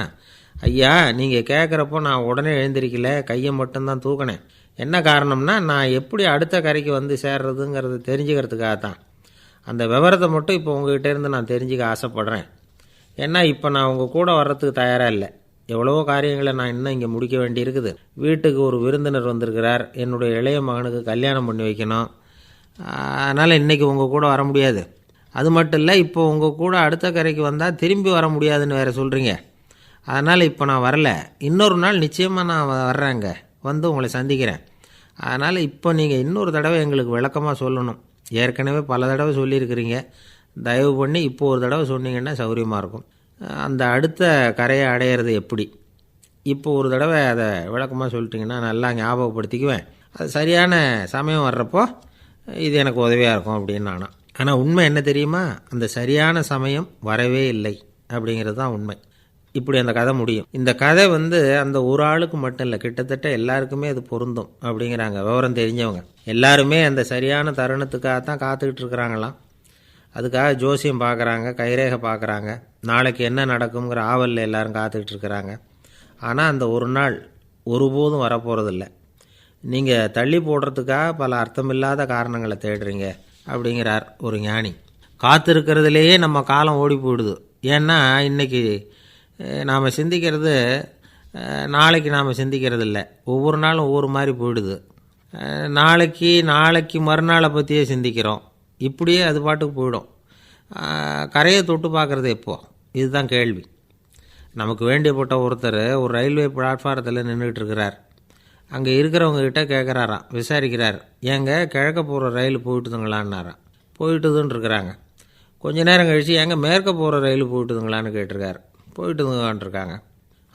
ஐயா, நீங்கள் கேட்குறப்போ நான் உடனே எழுந்திருக்கல, கையை மட்டும்தான் தூக்கினேன். என்ன காரணம்னா, நான் எப்படி அடுத்த கரைக்கு சேர்றதுங்கிறது தெரிஞ்சுக்கிறதுக்காகத்தான். அந்த விவரத்தை மட்டும் இப்போ உங்ககிட்ட இருந்து நான் தெரிஞ்சுக்க ஆசைப்பட்றேன். ஏன்னா இப்போ நான் உங்கள் கூட வர்றதுக்கு தயாராக இல்லை. எவ்வளவோ காரியங்களை நான் இன்னும் இங்கே முடிக்க வேண்டி இருக்குது. வீட்டுக்கு ஒரு விருந்தினர் வந்திருக்கிறார். என்னுடைய இளைய மகனுக்கு கல்யாணம் பண்ணி வைக்கணும். அதனால் இன்றைக்கி உங்கள் கூட வர முடியாது. அது மட்டும் இல்லை, இப்போ உங்கள் கூட அடுத்த கரைக்கு வந்தால் திரும்பி வர முடியாதுன்னு வேறு சொல்கிறீங்க. அதனால் இப்போ நான் வரல. இன்னொரு நாள் நிச்சயமாக நான் வர்றேங்க, உங்களை சந்திக்கிறேன். அதனால் இப்போ நீங்கள் இன்னொரு தடவை எங்களுக்கு விளக்கமாக சொல்லணும். ஏற்கனவே பல தடவை சொல்லியிருக்கிறீங்க. தயவு பண்ணி இப்போ ஒரு தடவை சொன்னீங்கன்னா சௌகரியமாக இருக்கும். அந்த அடுத்த கரையை அடையிறது எப்படி? இப்போ ஒரு தடவை அதை விளக்கமாக சொல்லிட்டிங்கன்னா நல்லா ஞாபகப்படுத்திக்குவேன். அது சரியான சமயம் வர்றப்போ இது எனக்கு உதவியாக இருக்கும் அப்படின்னு நானும். ஆனால் உண்மை என்ன தெரியுமா? அந்த சரியான சமயம் வரவே இல்லை அப்படிங்கிறது தான் உண்மை. இப்படி அந்த கதை முடியும். இந்த கதை அந்த ஒரு ஆளுக்கு மட்டும் இல்லை, கிட்டத்தட்ட எல்லாருக்குமே அது பொருந்தும் அப்படிங்கிறாங்க விவரம் தெரிஞ்சவங்க. எல்லாருமே அந்த சரியான தருணத்துக்காக தான் காத்துக்கிட்டு இருக்கிறாங்களாம். அதுக்காக ஜோசியம் பார்க்குறாங்க, கைரேகை பார்க்குறாங்க, நாளைக்கு என்ன நடக்குங்கிற ஆவலில் எல்லோரும் காத்துக்கிட்டு இருக்கிறாங்க. ஆனால் அந்த ஒரு நாள் ஒருபோதும் வரப்போகிறதில்ல. நீங்கள் தள்ளி போடுறதுக்காக பல அர்த்தமில்லாத காரணங்களை தேடுறீங்க அப்படிங்கிறார் ஒரு ஞானி. காத்திருக்கிறதுலேயே நம்ம காலம் ஓடி போயிடுது. ஏன்னா இன்றைக்கி நாம் சிந்திக்கிறது நாளைக்கு நாம் சிந்திக்கிறது இல்லை. ஒவ்வொரு நாளும் ஒவ்வொரு மாதிரி போயிடுது. நாளைக்கு மறுநாளை பற்றியே சிந்திக்கிறோம். இப்படியே அது பாட்டுக்கு போயிடும். கரையை தொட்டு பார்க்குறது எப்போ? இதுதான் கேள்வி. நமக்கு வேண்டியப்பட்ட ஒருத்தர் ஒரு ரயில்வே பிளாட்ஃபாரத்தில் நின்றுட்டு இருக்கிறார். அங்கே இருக்கிறவங்ககிட்ட கேட்குறாராம், விசாரிக்கிறார், ஏங்க கிழக்க போகிற ரயில் போயிட்டுதுங்களான்னாராம். போயிட்டுதுன்னு இருக்கிறாங்க. கொஞ்ச நேரம் கழித்து ஏங்க மேற்க போகிற ரயில் போயிட்டுதுங்களான்னு கேட்டிருக்காரு. போயிட்டுதுங்களான்ட்ருக்காங்க.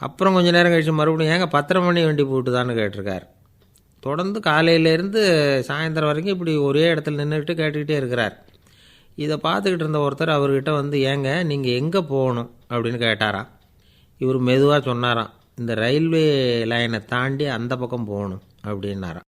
அப்புறம் கொஞ்சம் நேரம் கழித்து மறுபடியும் ஏங்க 10:30 மணி வண்டி போயிட்டுதான்னு கேட்டிருக்காரு. தொடர்ந்து காலையிலேருந்து சாயந்தரம் வரைக்கும் இப்படி ஒரே இடத்துல நின்றுட்டு கேட்டுக்கிட்டே இருக்கிறார். இதை பார்த்துக்கிட்டு இருந்த ஒருத்தர் அவர்கிட்ட ஏங்க நீங்கள் எங்கே போகணும் அப்படின்னு கேட்டாராம். இவர் மெதுவாக சொன்னாராம், இந்த ரயில்வே லைனை தாண்டி அந்த பக்கம் போகணும் அப்படின்னாராம்.